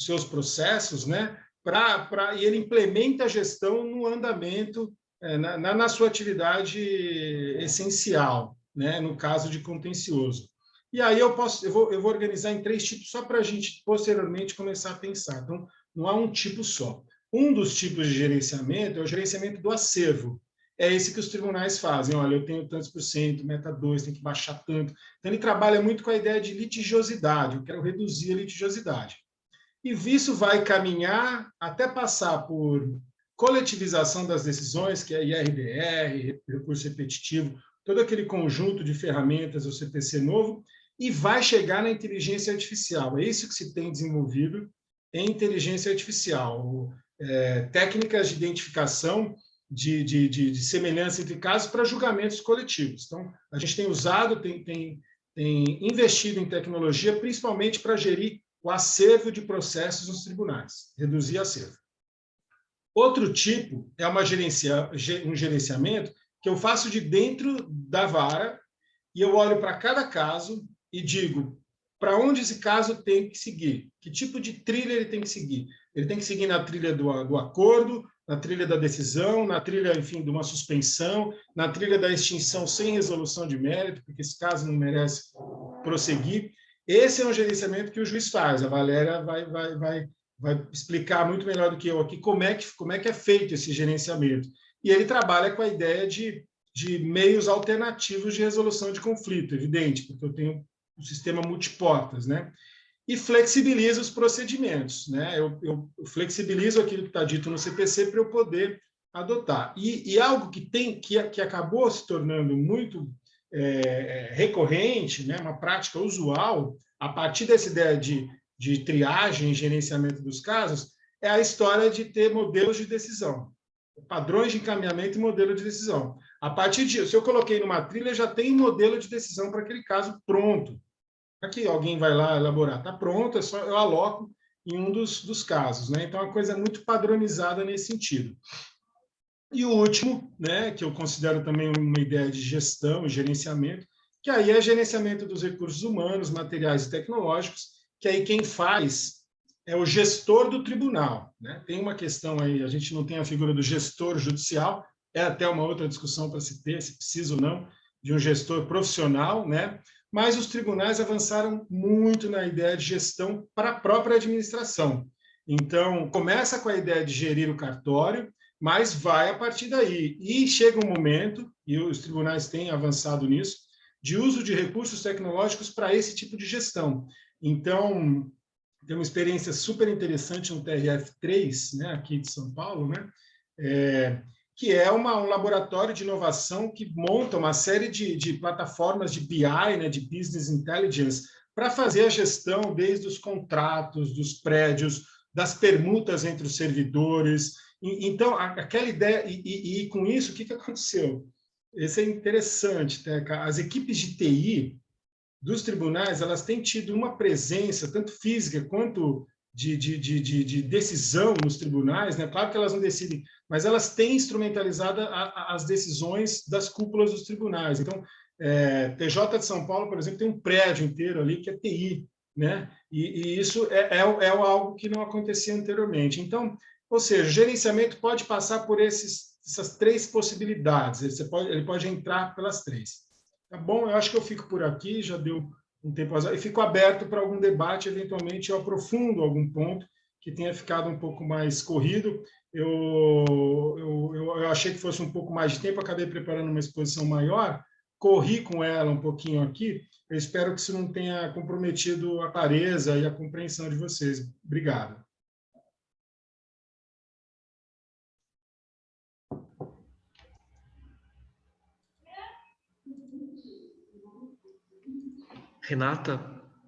seus processos, né? E ele implementa a gestão no andamento, na sua atividade essencial, né? No caso de contencioso. E aí eu vou organizar em 3 tipos, só para a gente posteriormente começar a pensar. Então, não há um tipo só. Um dos tipos de gerenciamento é o gerenciamento do acervo. É esse que os tribunais fazem. Olha, eu tenho tantos por cento, meta 2, tem que baixar tanto. Então, ele trabalha muito com a ideia de litigiosidade. Eu quero reduzir a litigiosidade. E isso vai caminhar até passar por coletivização das decisões, que é IRDR, recurso repetitivo, todo aquele conjunto de ferramentas do CPC novo, e vai chegar na inteligência artificial. É isso que se tem desenvolvido em inteligência artificial. Técnicas de identificação de semelhança entre casos para julgamentos coletivos. Então, a gente tem usado, tem investido em tecnologia, principalmente para gerir o acervo de processos nos tribunais, reduzir acervo. Outro tipo é um gerenciamento que eu faço de dentro da vara e eu olho para cada caso e digo para onde esse caso tem que seguir, que tipo de trilha ele tem que seguir. Ele tem que seguir na trilha do acordo, na trilha da decisão, na trilha, enfim, de uma suspensão, na trilha da extinção sem resolução de mérito, porque esse caso não merece prosseguir. Esse é um gerenciamento que o juiz faz. A Valéria vai vai explicar muito melhor do que eu aqui como é que é feito esse gerenciamento. E ele trabalha com a ideia de meios alternativos de resolução de conflito, evidente, porque eu tenho um sistema multiportas, né? E flexibiliza os procedimentos, né? Eu flexibilizo aquilo que está dito no CPC para eu poder adotar. E algo que acabou se tornando muito recorrente, né? Uma prática usual, a partir dessa ideia de triagem e gerenciamento dos casos, é a história de ter modelos de decisão, padrões de encaminhamento e modelo de decisão. A partir disso, se eu coloquei numa trilha, já tem modelo de decisão para aquele caso pronto. Aqui alguém vai lá elaborar, está pronto, é só eu aloco em um dos casos, né? Então, é uma coisa muito padronizada nesse sentido. E o último, né, que eu considero também uma ideia de gestão e gerenciamento, que aí é gerenciamento dos recursos humanos, materiais e tecnológicos, que aí quem faz é o gestor do tribunal, né? Tem uma questão aí, a gente não tem a figura do gestor judicial, é até uma outra discussão para se ter, se precisa ou não, de um gestor profissional, né? Mas os tribunais avançaram muito na ideia de gestão para a própria administração. Então, começa com a ideia de gerir o cartório, mas vai a partir daí. E chega um momento, e os tribunais têm avançado nisso, de uso de recursos tecnológicos para esse tipo de gestão. Então, tem uma experiência super interessante no TRF3, né, aqui de São Paulo, né, que é um laboratório de inovação que monta uma série de plataformas de BI, né, de Business Intelligence, para fazer a gestão desde os contratos, dos prédios, das permutas entre os servidores. Então, aquela ideia, e com isso, o que aconteceu? Isso é interessante, Teca. As equipes de TI dos tribunais, elas têm tido uma presença, tanto física quanto de decisão nos tribunais, né? Claro que elas não decidem, mas elas têm instrumentalizado as decisões das cúpulas dos tribunais. Então, TJ de São Paulo, por exemplo, tem um prédio inteiro ali que é TI, né? E isso é algo que não acontecia anteriormente. Então, ou seja, o gerenciamento pode passar por essas três possibilidades, ele pode entrar pelas três. Tá bom? Eu acho que eu fico por aqui, já deu um tempo, e fico aberto para algum debate, eventualmente eu aprofundo algum ponto que tenha ficado um pouco mais corrido. Eu achei que fosse um pouco mais de tempo, acabei preparando uma exposição maior, corri com ela um pouquinho aqui, eu espero que isso não tenha comprometido a clareza e a compreensão de vocês. Obrigado. Renata,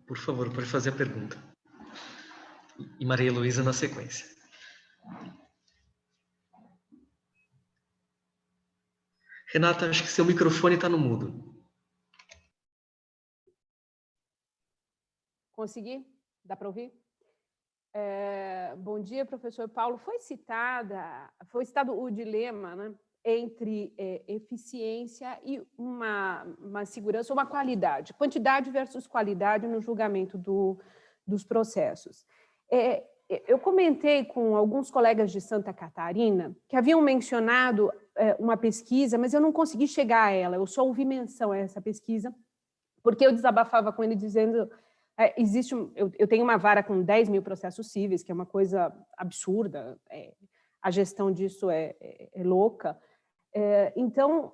por favor, pode fazer a pergunta. E Maria Heloísa na sequência. Renata, acho que seu microfone está no mudo. Consegui? Dá para ouvir? Bom dia, professor Paulo. Foi citado o dilema, né, entre eficiência e uma segurança, uma qualidade, quantidade versus qualidade no julgamento dos processos. Eu comentei com alguns colegas de Santa Catarina que haviam mencionado uma pesquisa, mas eu não consegui chegar a ela, eu só ouvi menção a essa pesquisa, porque eu desabafava com ele dizendo... eu tenho uma vara com 10 mil processos cíveis, que é uma coisa absurda, a gestão disso é louca. Então,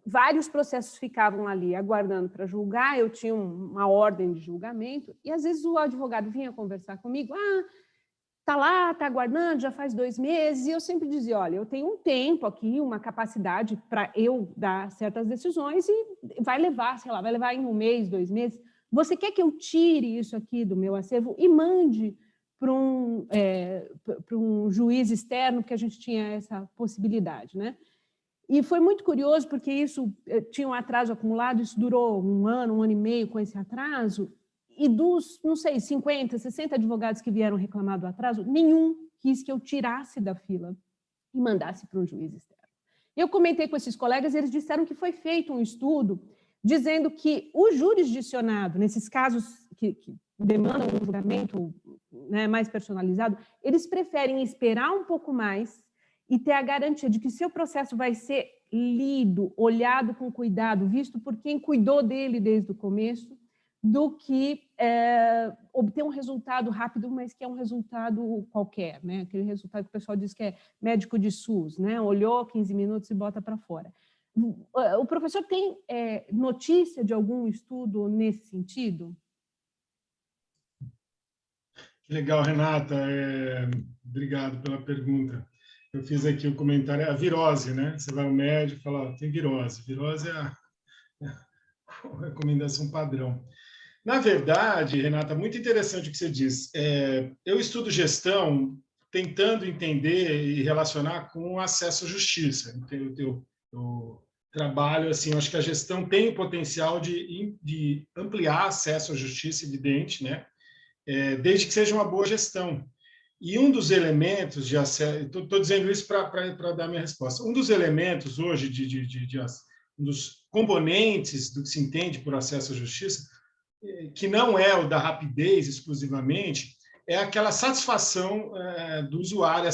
vários processos ficavam ali aguardando para julgar, eu tinha uma ordem de julgamento, e às vezes o advogado vinha conversar comigo, está lá, está aguardando, já faz 2 meses, e eu sempre dizia, olha, eu tenho um tempo aqui, uma capacidade para eu dar certas decisões, e vai levar, sei lá, vai levar em 1 mês, 2 meses. Você quer que eu tire isso aqui do meu acervo e mande para um juiz externo, porque a gente tinha essa possibilidade, né? E foi muito curioso, porque isso tinha um atraso acumulado, isso durou 1 ano, 1 ano e meio com esse atraso, e dos, não sei, 50, 60 advogados que vieram reclamar do atraso, nenhum quis que eu tirasse da fila e mandasse para um juiz externo. Eu comentei com esses colegas, e eles disseram que foi feito um estudo dizendo que o jurisdicionado, nesses casos que demandam um julgamento, né, mais personalizado, eles preferem esperar um pouco mais e ter a garantia de que seu processo vai ser lido, olhado com cuidado, visto por quem cuidou dele desde o começo, do que obter um resultado rápido, mas que é um resultado qualquer, né? Aquele resultado que o pessoal diz que é médico de SUS, né? Olhou 15 minutos e bota para fora. O professor tem notícia de algum estudo nesse sentido? Legal, Renata. Obrigado pela pergunta. Eu fiz aqui o comentário, a virose, né? Você vai ao médico e fala, ó, tem virose. Virose é a recomendação padrão. Na verdade, Renata, muito interessante o que você diz. Eu estudo gestão tentando entender e relacionar com o acesso à justiça. Eu trabalho assim, eu acho que a gestão tem o potencial de ampliar acesso à justiça, evidente, né? Desde que seja uma boa gestão. E um dos elementos de acesso, estou dizendo isso para dar minha resposta, um dos elementos hoje, um dos componentes do que se entende por acesso à justiça, que não é o da rapidez exclusivamente, é aquela satisfação do usuário,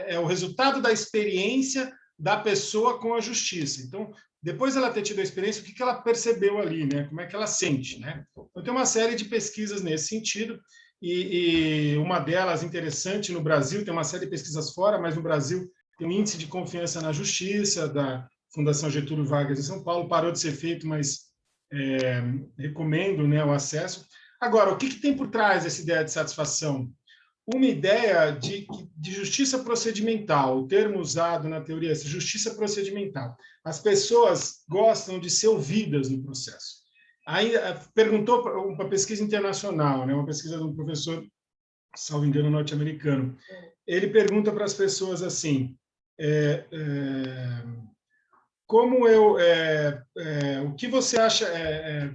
é o resultado da experiência da pessoa com a justiça. Então, depois ela ter tido a experiência, o que ela percebeu ali, né? Como é que ela sente, né? Então, tem uma série de pesquisas nesse sentido, e uma delas interessante no Brasil, tem uma série de pesquisas fora, mas no Brasil tem um índice de confiança na justiça da Fundação Getúlio Vargas em São Paulo, parou de ser feito, mas recomendo, né, o acesso. Agora, o que tem por trás dessa ideia de satisfação? Uma ideia de justiça procedimental, o termo usado na teoria é justiça procedimental. As pessoas gostam de ser ouvidas no processo. Aí perguntou para uma pesquisa internacional, né, uma pesquisa de um professor, salvo engano, norte-americano. Ele pergunta para as pessoas assim: como o que você acha?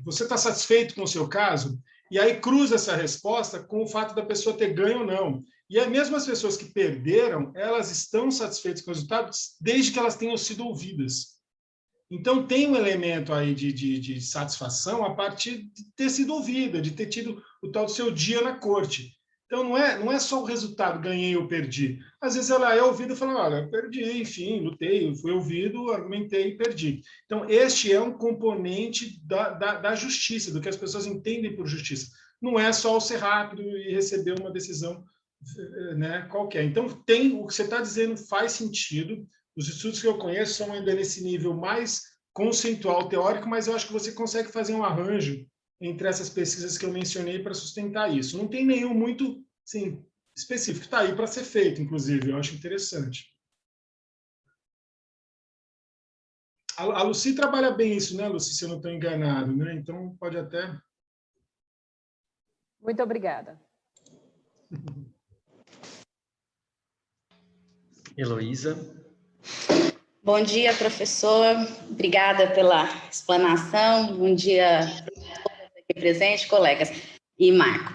Você está satisfeito com o seu caso? E aí cruza essa resposta com o fato da pessoa ter ganho ou não. E aí, mesmo as pessoas que perderam, elas estão satisfeitas com os resultados desde que elas tenham sido ouvidas. Então, tem um elemento aí de satisfação a partir de ter sido ouvida, de ter tido o tal do seu dia na corte. Então, não é só o resultado, ganhei ou perdi. Às vezes ela é ouvida e fala, olha, perdi, enfim, lutei, fui ouvido, argumentei e perdi. Então, este é um componente da justiça, do que as pessoas entendem por justiça. Não é só o ser rápido e receber uma decisão, né, qualquer. Então, o que você está dizendo faz sentido. Os estudos que eu conheço são ainda nesse nível mais conceitual, teórico, mas eu acho que você consegue fazer um arranjo entre essas pesquisas que eu mencionei para sustentar isso. Não tem nenhum muito específico. Está aí para ser feito, inclusive. Eu acho interessante. A Lucy trabalha bem isso, né, Lucy? Se eu não estou enganado, né? Então, pode até... Muito obrigada. Heloísa. Bom dia, professor. Obrigada pela explanação. Bom dia, aqui presente, colegas. E Marco.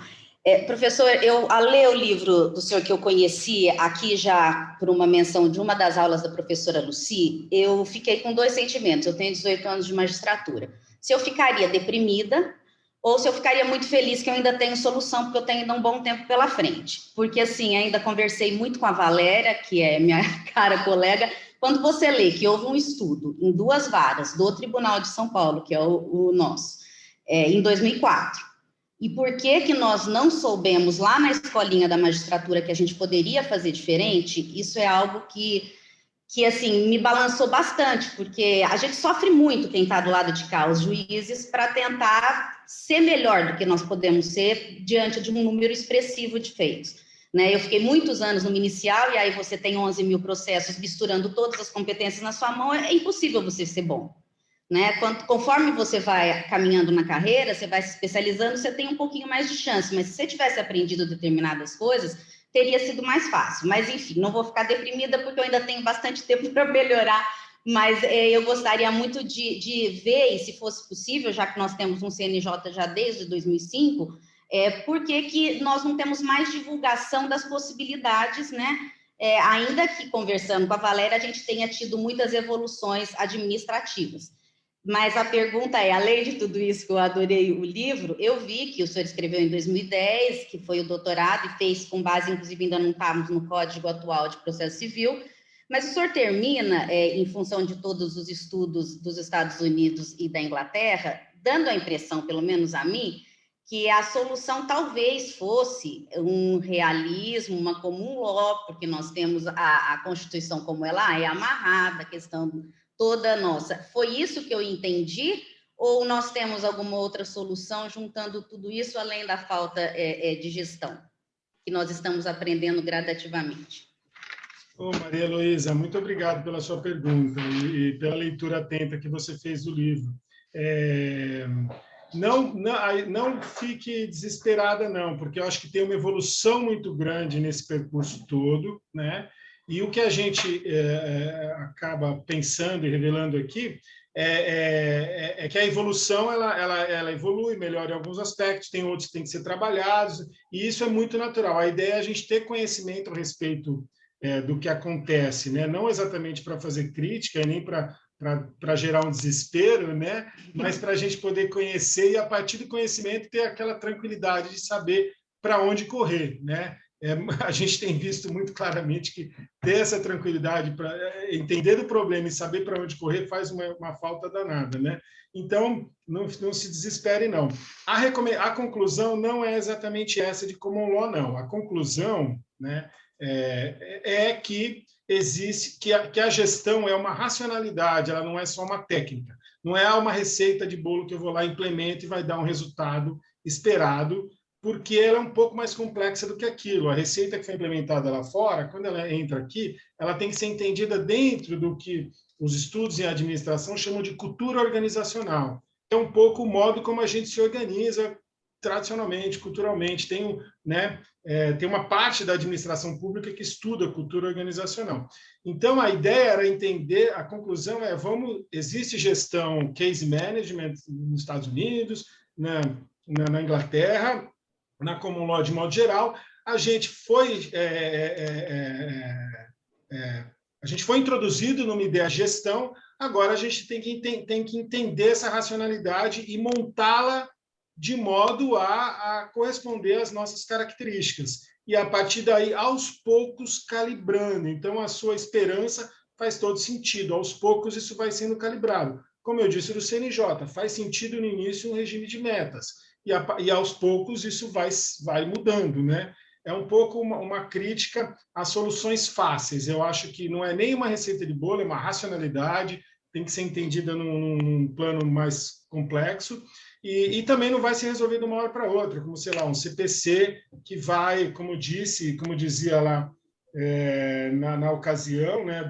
Professor, ao ler o livro do senhor que eu conheci aqui já por uma menção de uma das aulas da professora Lucy, eu fiquei com dois sentimentos. Eu tenho 18 anos de magistratura. Se eu ficaria deprimida ou se eu ficaria muito feliz que eu ainda tenho solução, porque eu tenho ainda um bom tempo pela frente. Porque, assim, ainda conversei muito com a Valéria, que é minha cara colega. Quando você lê que houve um estudo em 2 varas do Tribunal de São Paulo, que é o nosso, em 2004, e por que nós não soubemos lá na escolinha da magistratura que a gente poderia fazer diferente, isso é algo que assim, me balançou bastante, porque a gente sofre muito quem está do lado de cá, os juízes, para tentar ser melhor do que nós podemos ser diante de um número expressivo de feitos. Né? Eu fiquei muitos anos no Inicial, e aí você tem 11 mil processos misturando todas as competências na sua mão, é impossível você ser bom. Né? Conforme você vai caminhando na carreira, você vai se especializando, você tem um pouquinho mais de chance, mas se você tivesse aprendido determinadas coisas, teria sido mais fácil. Mas, enfim, não vou ficar deprimida, porque eu ainda tenho bastante tempo para melhorar, mas eu gostaria muito de ver, e se fosse possível, já que nós temos um CNJ já desde 2005, por que nós não temos mais divulgação das possibilidades, né? Ainda que, conversando com a Valéria, a gente tenha tido muitas evoluções administrativas. Mas a pergunta é, além de tudo isso que eu adorei o livro, eu vi que o senhor escreveu em 2010, que foi o doutorado, e fez com base, inclusive, ainda não estamos no Código atual de Processo Civil, mas o senhor termina, em função de todos os estudos dos Estados Unidos e da Inglaterra, dando a impressão, pelo menos a mim, que a solução talvez fosse um realismo, uma common law, porque nós temos a Constituição como ela é amarrada, a questão toda nossa. Foi isso que eu entendi? Ou nós temos alguma outra solução juntando tudo isso, além da falta de gestão, que nós estamos aprendendo gradativamente? Ô, Maria Heloísa, muito obrigado pela sua pergunta e pela leitura atenta que você fez do livro. Não fique desesperada, não, porque eu acho que tem uma evolução muito grande nesse percurso todo, né? E o que a gente acaba pensando e revelando aqui é que a evolução ela evolui, melhora em alguns aspectos, tem outros que têm que ser trabalhados, e isso é muito natural. A ideia é a gente ter conhecimento a respeito do que acontece, né? Não exatamente para fazer crítica, nem para gerar um desespero, né? Mas para a gente poder conhecer e, a partir do conhecimento, ter aquela tranquilidade de saber para onde correr, né? A gente tem visto muito claramente que ter essa tranquilidade para entender o problema e saber para onde correr faz uma falta danada, né? Então, não se desespere, não. A conclusão não é exatamente essa de common law, não. A conclusão, né, é que existe, que a gestão é uma racionalidade, ela não é só uma técnica, não é uma receita de bolo que eu vou lá, implemento e vai dar um resultado esperado, porque ela é um pouco mais complexa do que aquilo. A receita que foi implementada lá fora, quando ela entra aqui, ela tem que ser entendida dentro do que os estudos em administração chamam de cultura organizacional. É um pouco o modo como a gente se organiza tradicionalmente, culturalmente. Tem uma parte da administração pública que estuda cultura organizacional. Então, a ideia era entender, a conclusão existe gestão case management nos Estados Unidos, na Inglaterra, na common law de modo geral. A gente foi introduzido numa ideia de gestão, agora a gente tem que entender essa racionalidade e montá-la de modo a corresponder às nossas características. E, a partir daí, aos poucos, calibrando. Então, a sua esperança faz todo sentido. Aos poucos, isso vai sendo calibrado. Como eu disse do CNJ, faz sentido no início um regime de metas. E aos poucos, isso vai mudando, né? É um pouco uma crítica às soluções fáceis. Eu acho que não é nem uma receita de bolo, é uma racionalidade, tem que ser entendida num plano mais complexo. E também não vai se resolver de uma hora para outra, como, sei lá, um CPC que vai, como dizia lá na ocasião, né,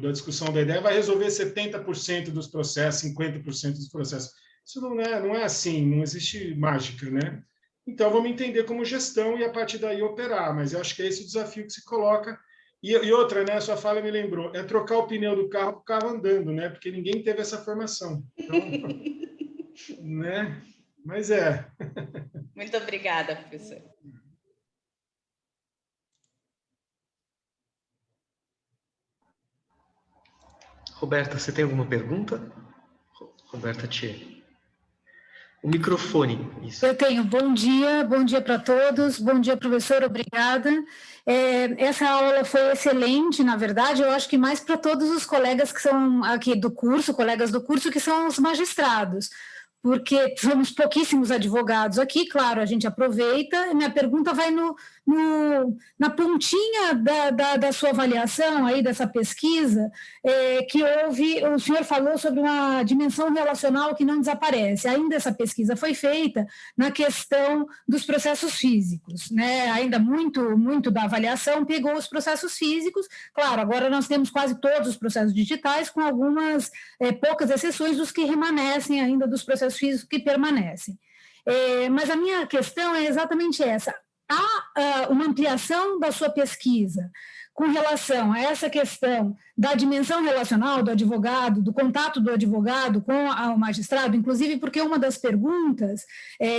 da discussão da ideia, vai resolver 70% dos processos, 50% dos processos. Isso não é assim, não existe mágica, né? Então, vamos entender como gestão e, a partir daí, operar. Mas eu acho que é esse o desafio que se coloca. E outra, né, a sua fala me lembrou, é trocar o pneu do carro com o carro andando, né? Porque ninguém teve essa formação. Então, né? Mas Muito obrigada, professor. Roberta, você tem alguma pergunta? Roberta Tchê. O microfone, isso. Eu tenho. Bom dia para todos. Bom dia, professor, obrigada. Essa aula foi excelente, na verdade, eu acho que mais para todos os colegas que são aqui do curso, colegas do curso, que são os magistrados, porque somos pouquíssimos advogados aqui, claro, a gente aproveita. Minha pergunta vai na pontinha da sua avaliação, aí dessa pesquisa, que o senhor falou sobre uma dimensão relacional que não desaparece. Ainda essa pesquisa foi feita na questão dos processos físicos, né? Ainda muito da avaliação pegou os processos físicos. Claro, agora nós temos quase todos os processos digitais, com algumas poucas exceções dos que remanescem ainda dos processos físicos que permanecem. Mas a minha questão é exatamente essa. Há uma ampliação da sua pesquisa com relação a essa questão da dimensão relacional do advogado, do contato do advogado com o magistrado, inclusive porque uma das perguntas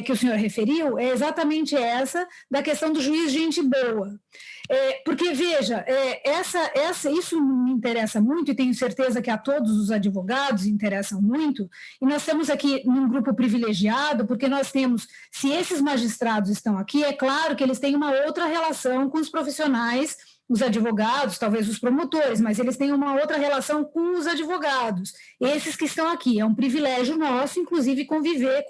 que o senhor referiu é exatamente essa da questão do juiz gente boa. Porque, veja, isso me interessa muito e tenho certeza que a todos os advogados interessam muito, e nós estamos aqui num grupo privilegiado, porque nós temos, se esses magistrados estão aqui, é claro que eles têm uma outra relação com os profissionais os advogados, talvez os promotores, mas eles têm uma outra relação com os advogados. Esses que estão aqui, é um privilégio nosso, inclusive, conviver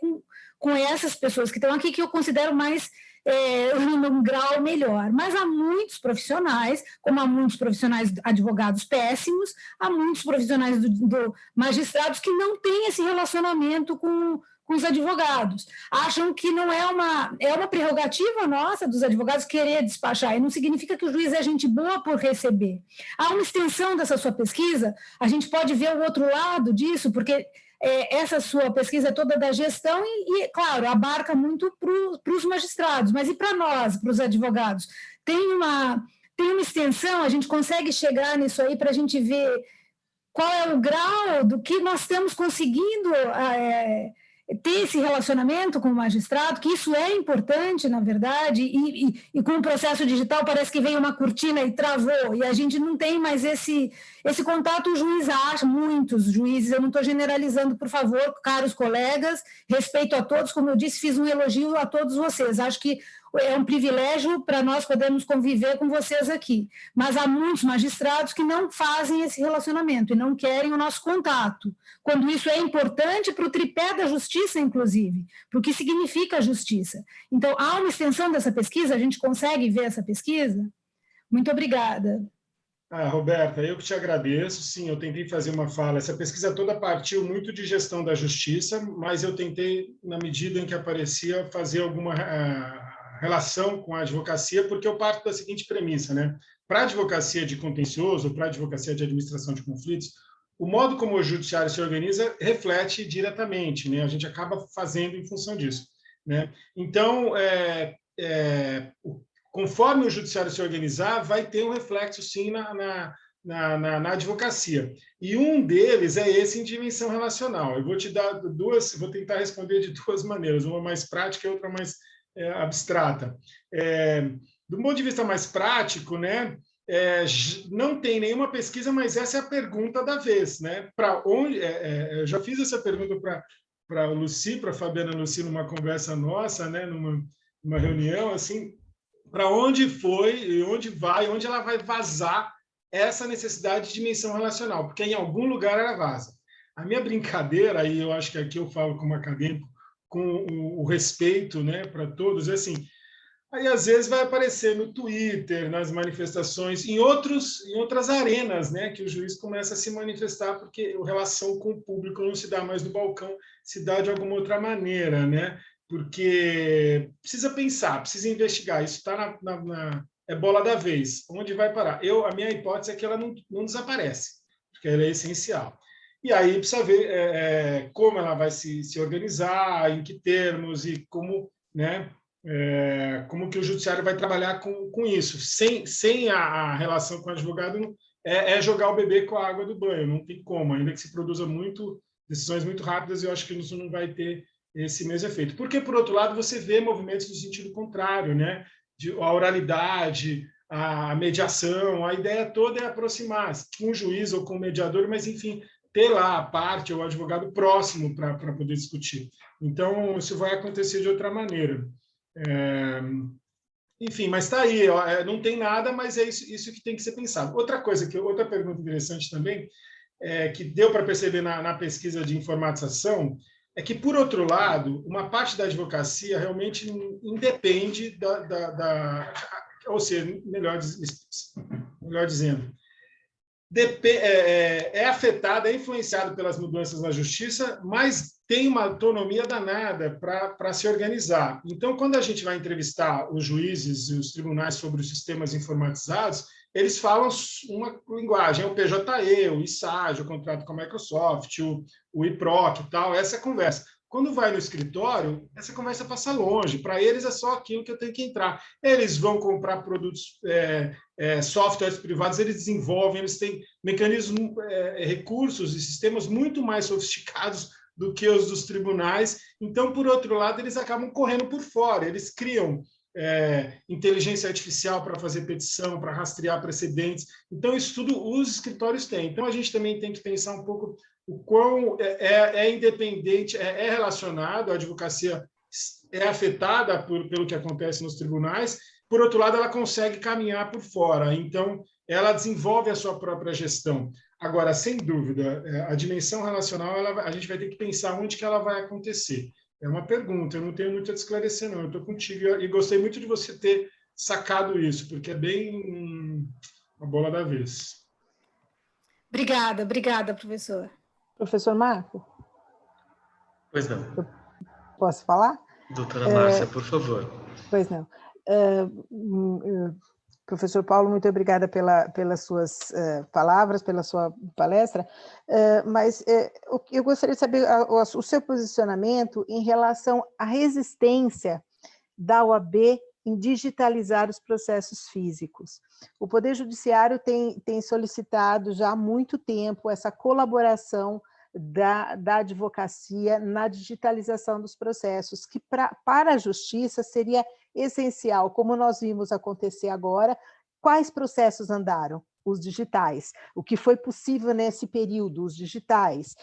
com essas pessoas que estão aqui, que eu considero mais num grau melhor. Mas há muitos profissionais, como há muitos profissionais advogados péssimos, há muitos profissionais magistrados que não têm esse relacionamento com os advogados. Acham que não é uma prerrogativa nossa dos advogados querer despachar, e não significa que o juiz é gente boa por receber. Há uma extensão dessa sua pesquisa, a gente pode ver o outro lado disso, porque essa sua pesquisa é toda da gestão e claro, abarca muito para os magistrados, mas e para nós, para os advogados? Tem uma extensão, a gente consegue chegar nisso aí para a gente ver qual é o grau do que nós estamos conseguindo ter esse relacionamento com o magistrado, que isso é importante, na verdade, e com o processo digital parece que veio uma cortina e travou, e a gente não tem mais esse contato. O juiz acha, muitos juízes, eu não estou generalizando, por favor, caros colegas, respeito a todos, como eu disse, fiz um elogio a todos vocês, acho que é um privilégio para nós podermos conviver com vocês aqui, mas há muitos magistrados que não fazem esse relacionamento e não querem o nosso contato, quando isso é importante para o tripé da justiça, inclusive, para o que significa a justiça. Então, há uma extensão dessa pesquisa, a gente consegue ver essa pesquisa? Muito obrigada. Roberta, eu que te agradeço. Sim, eu tentei fazer uma fala. Essa pesquisa toda partiu muito de gestão da justiça, mas eu tentei, na medida em que aparecia, fazer alguma relação com a advocacia, porque eu parto da seguinte premissa, né? Para a advocacia de contencioso, para a advocacia de administração de conflitos, o modo como o judiciário se organiza reflete diretamente, né? A gente acaba fazendo em função disso, né? Então, conforme o judiciário se organizar, vai ter um reflexo, sim, na advocacia. E um deles é esse em dimensão relacional. Eu vou te dar vou tentar responder de duas maneiras, uma mais prática e outra mais abstrata. Do ponto de vista mais prático, né, não tem nenhuma pesquisa, mas essa é a pergunta da vez, né? Para onde? Eu já fiz essa pergunta para a Lucy, para a Fabiana Lucy, numa conversa nossa, né, numa reunião, assim, para onde foi, onde vai, onde ela vai vazar essa necessidade de dimensão relacional, porque em algum lugar ela vaza. A minha brincadeira, e eu acho que aqui eu falo como acadêmico, com o respeito, né, para todos, é assim, aí às vezes vai aparecer no Twitter, nas manifestações, em outras arenas, né, que o juiz começa a se manifestar, porque a relação com o público não se dá mais no balcão, se dá de alguma outra maneira, né, porque precisa pensar, precisa investigar, isso está é bola da vez, onde vai parar? A minha hipótese é que ela não desaparece, porque ela é essencial. E aí precisa ver como ela vai se organizar, em que termos e como, né, como que o judiciário vai trabalhar com isso. Sem a relação com o advogado, é jogar o bebê com a água do banho, não tem como, ainda que se produza decisões muito rápidas, eu acho que isso não vai ter esse mesmo efeito. Porque, por outro lado, você vê movimentos no sentido contrário, né? A oralidade, a mediação, a ideia toda é aproximar com o juiz ou com o mediador, mas, enfim, ter lá a parte ou o advogado próximo para poder discutir. Então, isso vai acontecer de outra maneira. Enfim, mas está aí, não tem nada, mas é isso que tem que ser pensado. Outra pergunta interessante também, que deu para perceber na pesquisa de informatização, é que, por outro lado, uma parte da advocacia realmente independe ou seja, melhor dizendo, é afetada, é influenciado pelas mudanças na justiça, mas tem uma autonomia danada para se organizar. Então, quando a gente vai entrevistar os juízes e os tribunais sobre os sistemas informatizados, eles falam uma linguagem, o PJE, o ISAG, o contrato com a Microsoft, o IPROC e tal, essa conversa. Quando vai no escritório, essa conversa passa longe. Para eles é só aquilo que eu tenho que entrar. Eles vão comprar produtos, softwares privados, eles desenvolvem, eles têm mecanismos, recursos e sistemas muito mais sofisticados do que os dos tribunais. Então, por outro lado, eles acabam correndo por fora. Eles criam inteligência artificial para fazer petição, para rastrear precedentes. Então, isso tudo os escritórios têm. Então, a gente também tem que pensar um pouco o quão independente, relacionado, a advocacia é afetada pelo que acontece nos tribunais, por outro lado, ela consegue caminhar por fora. Então, ela desenvolve a sua própria gestão. Agora, sem dúvida, a dimensão relacional, a gente vai ter que pensar onde que ela vai acontecer. É uma pergunta, eu não tenho muito a esclarecer, não. Eu estou contigo e gostei muito de você ter sacado isso, porque é bem a bola da vez. Obrigada, professor. Professor Marco? Pois não. Posso falar? Doutora Márcia, por favor. Pois não. Professor Paulo, muito obrigada pelas suas palavras, pela sua palestra, mas eu gostaria de saber o seu posicionamento em relação à resistência da OAB em digitalizar os processos físicos. O Poder Judiciário tem solicitado já há muito tempo essa colaboração da advocacia na digitalização dos processos, que para a justiça seria essencial, como nós vimos acontecer agora. Quais processos andaram? Os digitais. O que foi possível nesse período? Os digitais.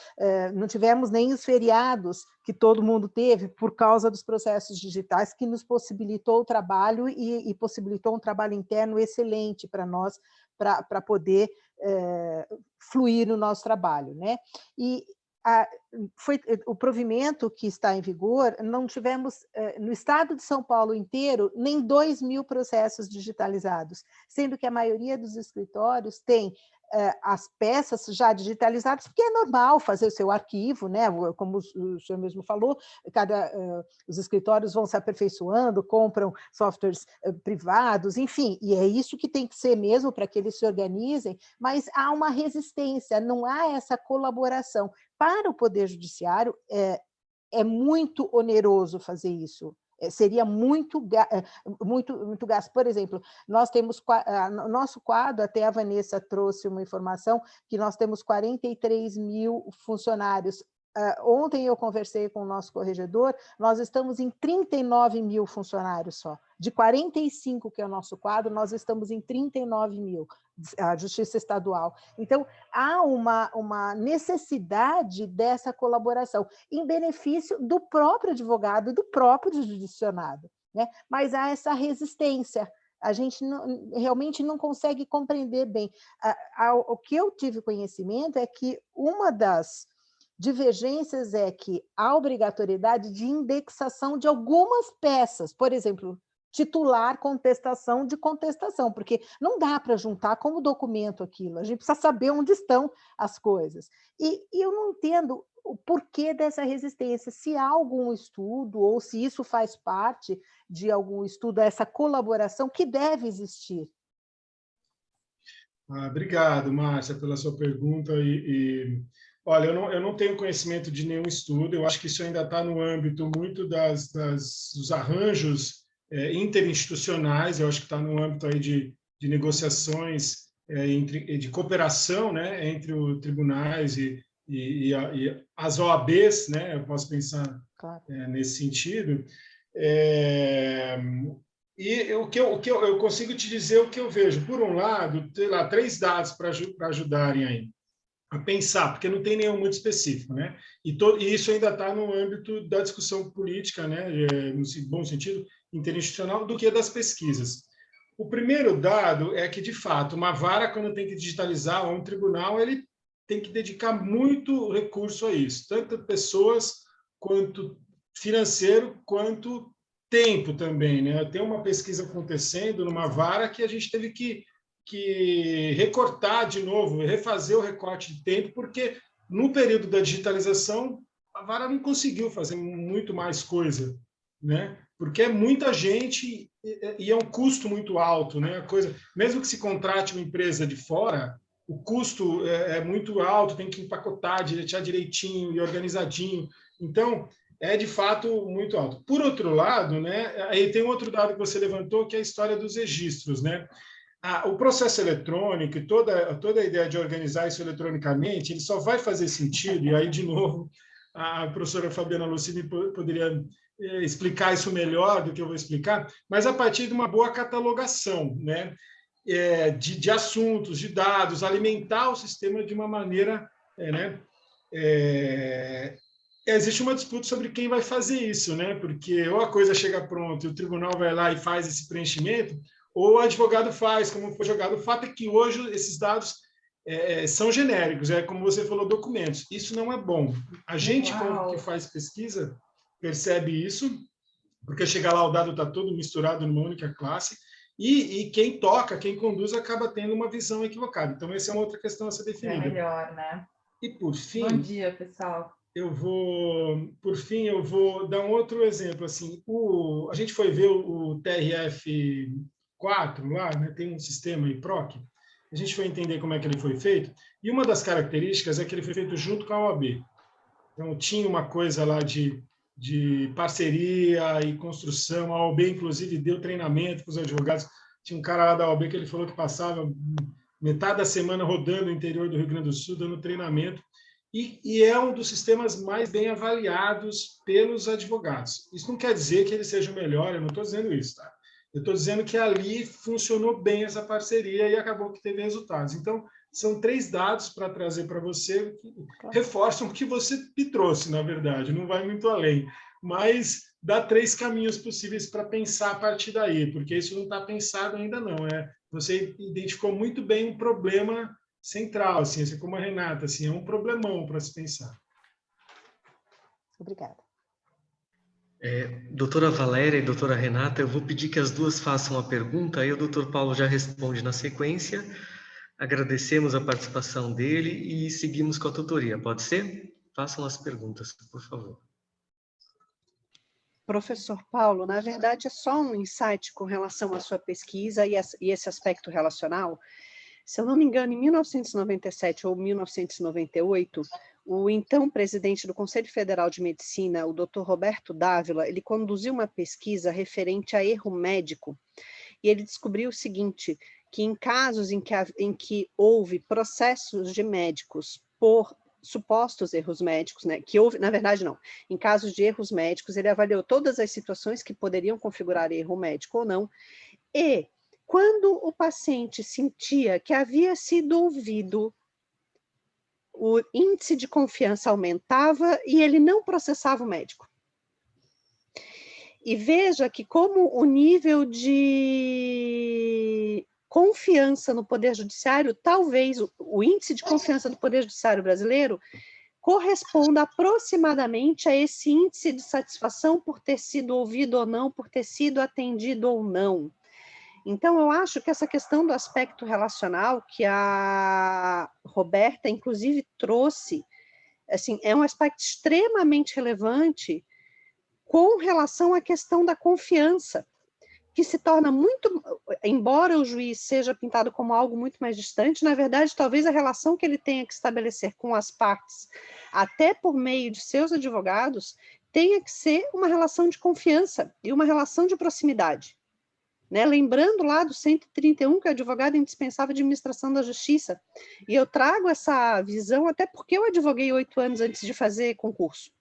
Não tivemos nem os feriados que todo mundo teve por causa dos processos digitais, que nos possibilitou o trabalho e possibilitou um trabalho interno excelente para nós, para poder fluir no nosso trabalho, né? E o provimento que está em vigor, não tivemos, no estado de São Paulo inteiro, nem 2.000 processos digitalizados, sendo que a maioria dos escritórios tem as peças já digitalizadas, porque é normal fazer o seu arquivo, né? Como o senhor mesmo falou, os escritórios vão se aperfeiçoando, compram softwares privados, enfim, e é isso que tem que ser mesmo para que eles se organizem, mas há uma resistência, não há essa colaboração. Para o Poder Judiciário, é muito oneroso fazer isso. Seria muito gasto. Por exemplo, nós temos, no nosso quadro, até a Vanessa trouxe uma informação, que nós temos 43.000 funcionários. Ontem eu conversei com o nosso corregedor, nós estamos em 39.000 funcionários só. De 45, que é o nosso quadro, nós estamos em 39.000, a Justiça Estadual. Então, há uma necessidade dessa colaboração, em benefício do próprio advogado, do próprio judicionado, né? Mas há essa resistência. A gente realmente não consegue compreender bem. O que eu tive conhecimento é que uma das divergências é que há obrigatoriedade de indexação de algumas peças, por exemplo, titular contestação de contestação, porque não dá para juntar como documento aquilo, a gente precisa saber onde estão as coisas. E eu não entendo o porquê dessa resistência, se há algum estudo ou se isso faz parte de algum estudo, essa colaboração que deve existir. Obrigado, Márcia, pela sua pergunta. Olha, eu não tenho conhecimento de nenhum estudo, eu acho que isso ainda está no âmbito muito dos arranjos interinstitucionais, eu acho que está no âmbito aí de negociações, de cooperação, né, entre os tribunais e as OABs, né, eu posso pensar claro. Nesse sentido. E o que eu consigo te dizer o que eu vejo. Por um lado, tem lá 3 dados para ajudarem aí a pensar, porque não tem nenhum muito específico, né? E isso ainda está no âmbito da discussão política, né? No bom sentido, interinstitucional, do que das pesquisas. O primeiro dado é que, de fato, uma vara, quando tem que digitalizar, ou um tribunal, ele tem que dedicar muito recurso a isso, tanto pessoas, quanto financeiro, quanto tempo também, né? Tem uma pesquisa acontecendo numa vara que a gente teve que recortar de novo, refazer o recorte de tempo, porque no período da digitalização a vara não conseguiu fazer muito mais coisa, né? Porque é muita gente e é um custo muito alto, né? A coisa, mesmo que se contrate uma empresa de fora, o custo é muito alto, tem que empacotar, deixar direitinho e organizadinho. Então, é de fato muito alto. Por outro lado, né? Aí tem outro dado que você levantou, que é a história dos registros, né? O processo eletrônico e toda a ideia de organizar isso eletronicamente, ele só vai fazer sentido, e aí, de novo, a professora Fabiana Lucini poderia explicar isso melhor do que eu vou explicar, mas a partir de uma boa catalogação, né, de assuntos, de dados, alimentar o sistema de uma maneira existe uma disputa sobre quem vai fazer isso, né? Porque ou a coisa chega pronta e o tribunal vai lá e faz esse preenchimento, ou o advogado faz, como foi jogado. O fato é que hoje esses dados são genéricos, como você falou, documentos. Isso não é bom. A gente que faz pesquisa percebe isso, porque chegar lá o dado está todo misturado numa única classe, e quem toca, quem conduz, acaba tendo uma visão equivocada. Então, essa é uma outra questão a ser definida. É melhor, né? E, por fim... Bom dia, pessoal. Por fim, eu vou dar um outro exemplo. Assim, a gente foi ver o TRF4 lá, né, tem um sistema IPROC, a gente foi entender como é que ele foi feito, e uma das características é que ele foi feito junto com a OAB. Então, tinha uma coisa lá de parceria e construção, a OAB, inclusive, deu treinamento para os advogados. Tinha um cara lá da OAB que ele falou que passava metade da semana rodando o interior do Rio Grande do Sul, dando treinamento, e é um dos sistemas mais bem avaliados pelos advogados. Isso não quer dizer que ele seja o melhor, eu não estou dizendo isso, tá? Eu estou dizendo que ali funcionou bem essa parceria e acabou que teve resultados. Então, são 3 dados para trazer para você que reforçam o que você me trouxe, na verdade, não vai muito além, mas dá 3 caminhos possíveis para pensar a partir daí, porque isso não está pensado ainda não. Você identificou muito bem um problema central, assim como a Renata, assim, é um problemão para se pensar. Obrigada. Doutora Valéria e doutora Renata, eu vou pedir que as duas façam a pergunta, aí o doutor Paulo já responde na sequência. Agradecemos a participação dele e seguimos com a tutoria. Pode ser? Façam as perguntas, por favor. Professor Paulo, na verdade é só um insight com relação à sua pesquisa e esse aspecto relacional. Se eu não me engano, em 1997 ou 1998, o então presidente do Conselho Federal de Medicina, o Dr. Roberto Dávila, ele conduziu uma pesquisa referente a erro médico, e ele descobriu o seguinte, que em casos em que houve processos de médicos por supostos erros médicos, né, que houve, na verdade não, em casos de erros médicos, ele avaliou todas as situações que poderiam configurar erro médico ou não, e quando o paciente sentia que havia sido ouvido, o índice de confiança aumentava e ele não processava o médico. E veja que como o nível de confiança no Poder Judiciário, talvez o índice de confiança do Poder Judiciário brasileiro corresponda aproximadamente a esse índice de satisfação por ter sido ouvido ou não, por ter sido atendido ou não. Então, eu acho que essa questão do aspecto relacional, que a Roberta, inclusive, trouxe, assim, é um aspecto extremamente relevante com relação à questão da confiança, que se torna muito, embora o juiz seja pintado como algo muito mais distante, na verdade, talvez a relação que ele tenha que estabelecer com as partes, até por meio de seus advogados, tenha que ser uma relação de confiança e uma relação de proximidade. Né? Lembrando lá do 131, que é o advogado indispensável de administração da justiça, e eu trago essa visão até porque eu advoguei 8 anos antes de fazer concurso.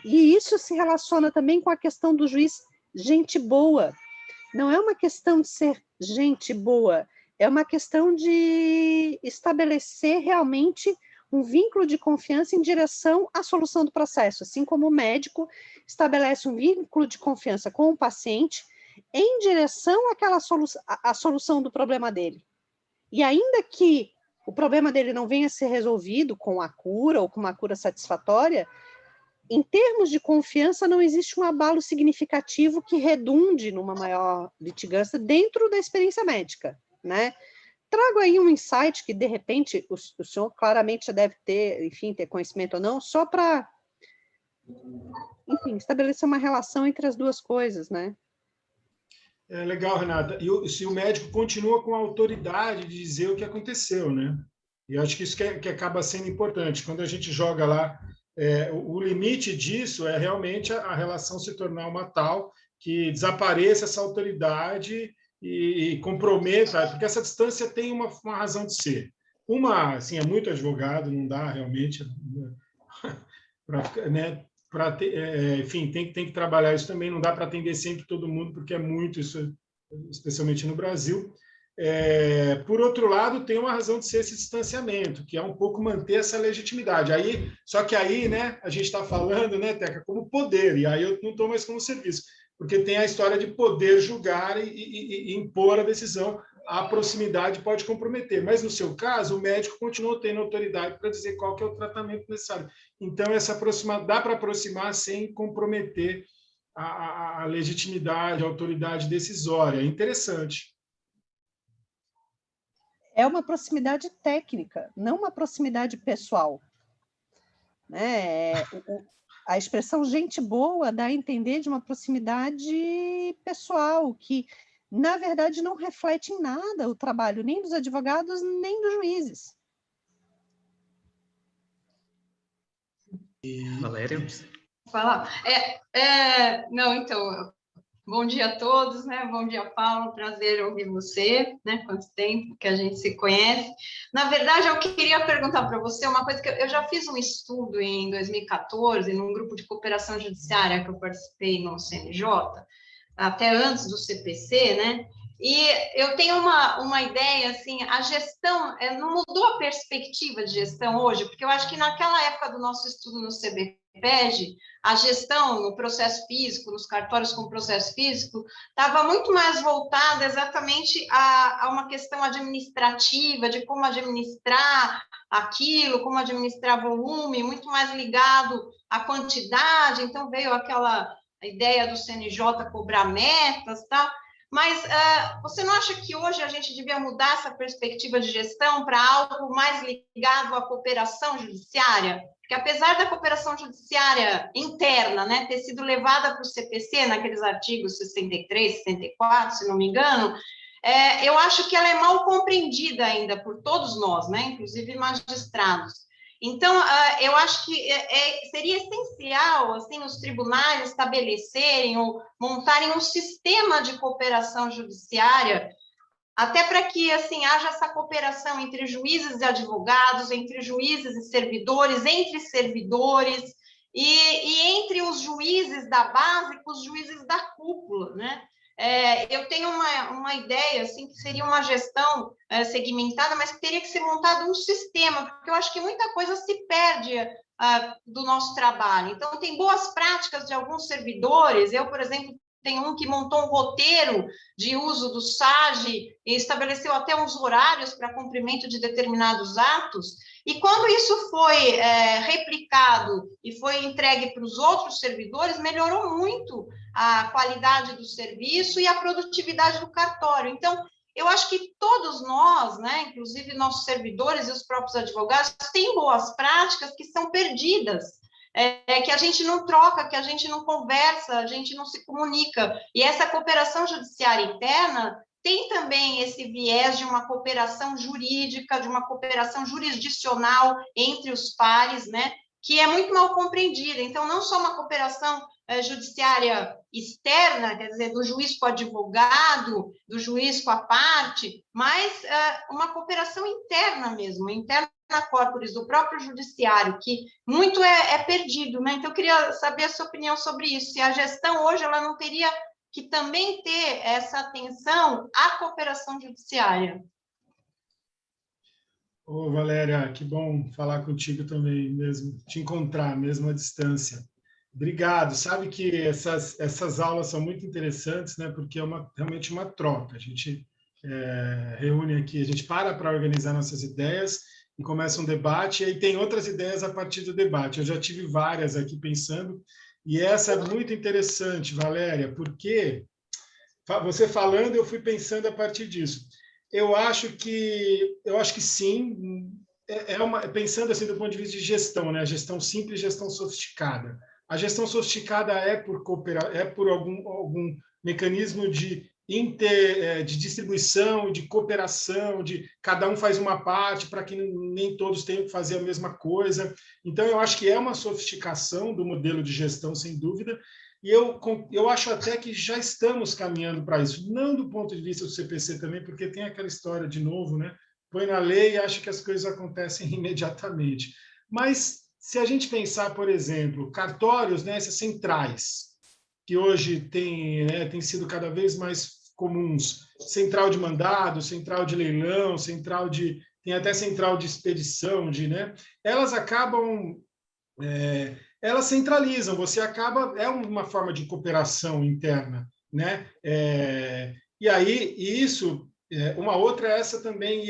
E isso se relaciona também com a questão do juiz gente boa. Não é uma questão de ser gente boa, é uma questão de estabelecer realmente um vínculo de confiança em direção à solução do processo, assim como o médico estabelece um vínculo de confiança com o paciente em direção à solução do problema dele. E ainda que o problema dele não venha a ser resolvido com a cura ou com uma cura satisfatória, em termos de confiança não existe um abalo significativo que redunde numa maior litigância dentro da experiência médica, né? Trago aí um insight que, de repente, o senhor claramente já deve ter, enfim, ter conhecimento ou não, só para, enfim, estabelecer uma relação entre as duas coisas, né? É legal, Renata. E se o médico continua com a autoridade de dizer o que aconteceu, né? E eu acho que isso que acaba sendo importante. Quando a gente joga lá, o limite disso é realmente a relação se tornar uma tal que desapareça essa autoridade e comprometa, porque essa distância tem uma razão de ser. Uma, assim, é muito advogado, não dá realmente, né? Enfim, tem que trabalhar isso também, não dá para atender sempre todo mundo, porque é muito isso, especialmente no Brasil. Por outro lado, tem uma razão de ser esse distanciamento, que é um pouco manter essa legitimidade. Só que aí, né, a gente está falando, né, Teca, como poder, e aí eu não estou mais como serviço, porque tem a história de poder julgar e impor a decisão. A proximidade pode comprometer, mas no seu caso, o médico continua tendo autoridade para dizer qual que é o tratamento necessário. Então, dá para aproximar sem comprometer a legitimidade, a autoridade decisória. É interessante. É uma proximidade técnica, não uma proximidade pessoal. Né? A expressão gente boa dá a entender de uma proximidade pessoal, que, na verdade, não reflete em nada o trabalho nem dos advogados, nem dos juízes. Valéria? Falar? Não, então, bom dia a todos, né? Bom dia, Paulo, prazer ouvir você, né? Quanto tempo que a gente se conhece. Na verdade, eu queria perguntar para você uma coisa que eu já fiz um estudo em 2014, num grupo de cooperação judiciária que eu participei no CNJ, até antes do CPC, né? E eu tenho uma ideia, assim, a gestão, não mudou a perspectiva de gestão hoje, porque eu acho que naquela época do nosso estudo no CBPEG, a gestão no processo físico, nos cartórios com processo físico, estava muito mais voltada exatamente a uma questão administrativa, de como administrar aquilo, como administrar volume, muito mais ligado à quantidade, então veio aquela ideia do CNJ cobrar metas, tá? Mas você não acha que hoje a gente devia mudar essa perspectiva de gestão para algo mais ligado à cooperação judiciária? Porque apesar da cooperação judiciária interna, né, ter sido levada para o CPC, naqueles artigos 63, 64, se não me engano, eu acho que ela é mal compreendida ainda por todos nós, né, inclusive magistrados. Então, eu acho que seria essencial, assim, os tribunais estabelecerem ou montarem um sistema de cooperação judiciária, até para que, assim, haja essa cooperação entre juízes e advogados, entre juízes e servidores, entre servidores e entre os juízes da base com os juízes da cúpula, né? Eu tenho uma ideia, assim, que seria uma gestão segmentada, mas que teria que ser montado um sistema, porque eu acho que muita coisa se perde do nosso trabalho. Então, tem boas práticas de alguns servidores. Eu, por exemplo, tenho um que montou um roteiro de uso do SAGE e estabeleceu até uns horários para cumprimento de determinados atos. E quando isso foi replicado e foi entregue para os outros servidores, melhorou muito a qualidade do serviço e a produtividade do cartório. Então, eu acho que todos nós, né, inclusive nossos servidores e os próprios advogados, têm boas práticas que são perdidas, que a gente não troca, que a gente não conversa, a gente não se comunica. E essa cooperação judiciária interna tem também esse viés de uma cooperação jurídica, de uma cooperação jurisdicional entre os pares, né, que é muito mal compreendida. Então, não só uma cooperação judiciária externa, quer dizer, do juiz com o advogado, do juiz com a parte, mas uma cooperação interna mesmo, interna na corporis do próprio judiciário, que muito é perdido, né? Então, eu queria saber a sua opinião sobre isso, se a gestão hoje ela não teria que também ter essa atenção à cooperação judiciária. Ô, Valéria, que bom falar contigo também, mesmo, te encontrar, mesmo à distância. Obrigado. Sabe que essas aulas são muito interessantes, né? Porque é realmente uma troca. A gente reúne aqui, a gente para organizar nossas ideias e começa um debate, e aí tem outras ideias a partir do debate. Eu já tive várias aqui pensando, e essa é muito interessante, Valéria, porque você falando, eu fui pensando a partir disso. Eu acho que sim, pensando assim do ponto de vista de gestão, né? Gestão simples, gestão sofisticada. A gestão sofisticada é por algum mecanismo de distribuição, de cooperação, de cada um faz uma parte para que nem todos tenham que fazer a mesma coisa. Então, eu acho que é uma sofisticação do modelo de gestão, sem dúvida, e eu acho até que já estamos caminhando para isso, não do ponto de vista do CPC também, porque tem aquela história de novo, né? Põe na lei e acha que as coisas acontecem imediatamente. Mas, se a gente pensar, por exemplo, cartórios, né, essas centrais, que hoje tem sido cada vez mais comuns, central de mandado, central de leilão, tem até central de expedição, né? Elas acabam, elas centralizam, você acaba, é uma forma de cooperação interna, né? E aí, isso, uma outra é essa também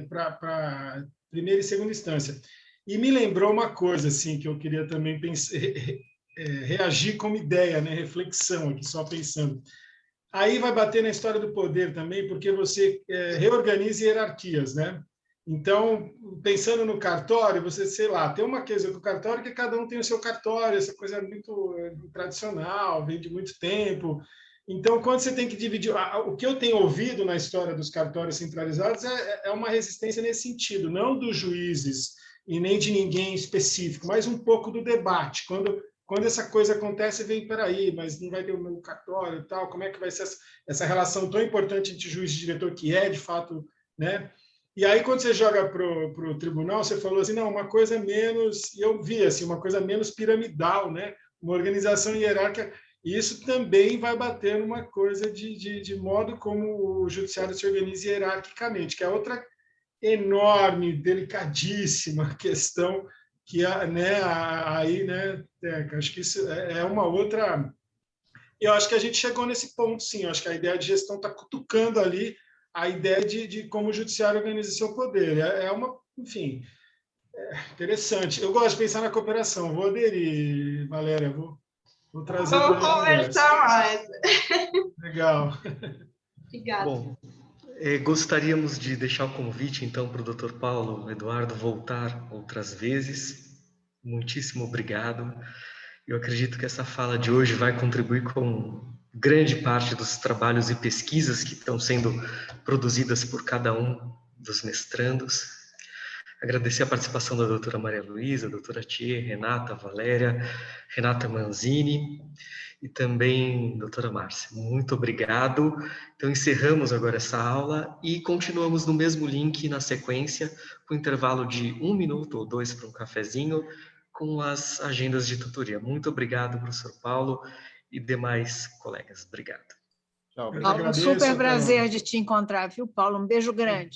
para primeira e segunda instância. E me lembrou uma coisa, assim, que eu queria também pensar, reagir como ideia, né? Reflexão aqui, só pensando. Aí vai bater na história do poder também, porque você reorganiza hierarquias, né? Então, pensando no cartório, você, sei lá, tem uma coisa com o cartório que cada um tem o seu cartório, essa coisa é muito tradicional, vem de muito tempo. Então, quando você tem que dividir... O que eu tenho ouvido na história dos cartórios centralizados é uma resistência nesse sentido, não dos juízes e nem de ninguém específico, mas um pouco do debate. Quando essa coisa acontece, vem, peraí, mas não vai ter o meu cartório e tal, como é que vai ser essa relação tão importante entre juiz e diretor, que de fato, né? E aí, quando você joga para o tribunal, você falou assim, não, uma coisa menos, e eu vi assim, uma coisa menos piramidal, né? Uma organização hierárquica, e isso também vai bater numa coisa de modo como o judiciário se organiza hierarquicamente, que é outra enorme, delicadíssima questão que, né, aí, né, acho que isso é uma outra... Eu acho que a gente chegou nesse ponto, sim, eu acho que a ideia de gestão está cutucando ali a ideia de como o judiciário organiza seu poder. Enfim, interessante. Eu gosto de pensar na cooperação. Vou aderir, Valéria, vou trazer... Vamos conversar mais. Legal. Obrigada. Bom, gostaríamos de deixar o convite, então, para o Dr. Paulo Eduardo voltar outras vezes. Muitíssimo obrigado. Eu acredito que essa fala de hoje vai contribuir com grande parte dos trabalhos e pesquisas que estão sendo produzidas por cada um dos mestrandos. Agradecer a participação da doutora Maria Luísa, doutora Thier, Renata, Valéria, Renata Manzini e também doutora Márcia. Muito obrigado. Então, encerramos agora essa aula e continuamos no mesmo link na sequência, com intervalo de 1 minuto ou 2 para um cafezinho, com as agendas de tutoria. Muito obrigado, professor Paulo e demais colegas. Obrigado. Paulo, um super prazer de te encontrar, viu, Paulo? Um beijo grande.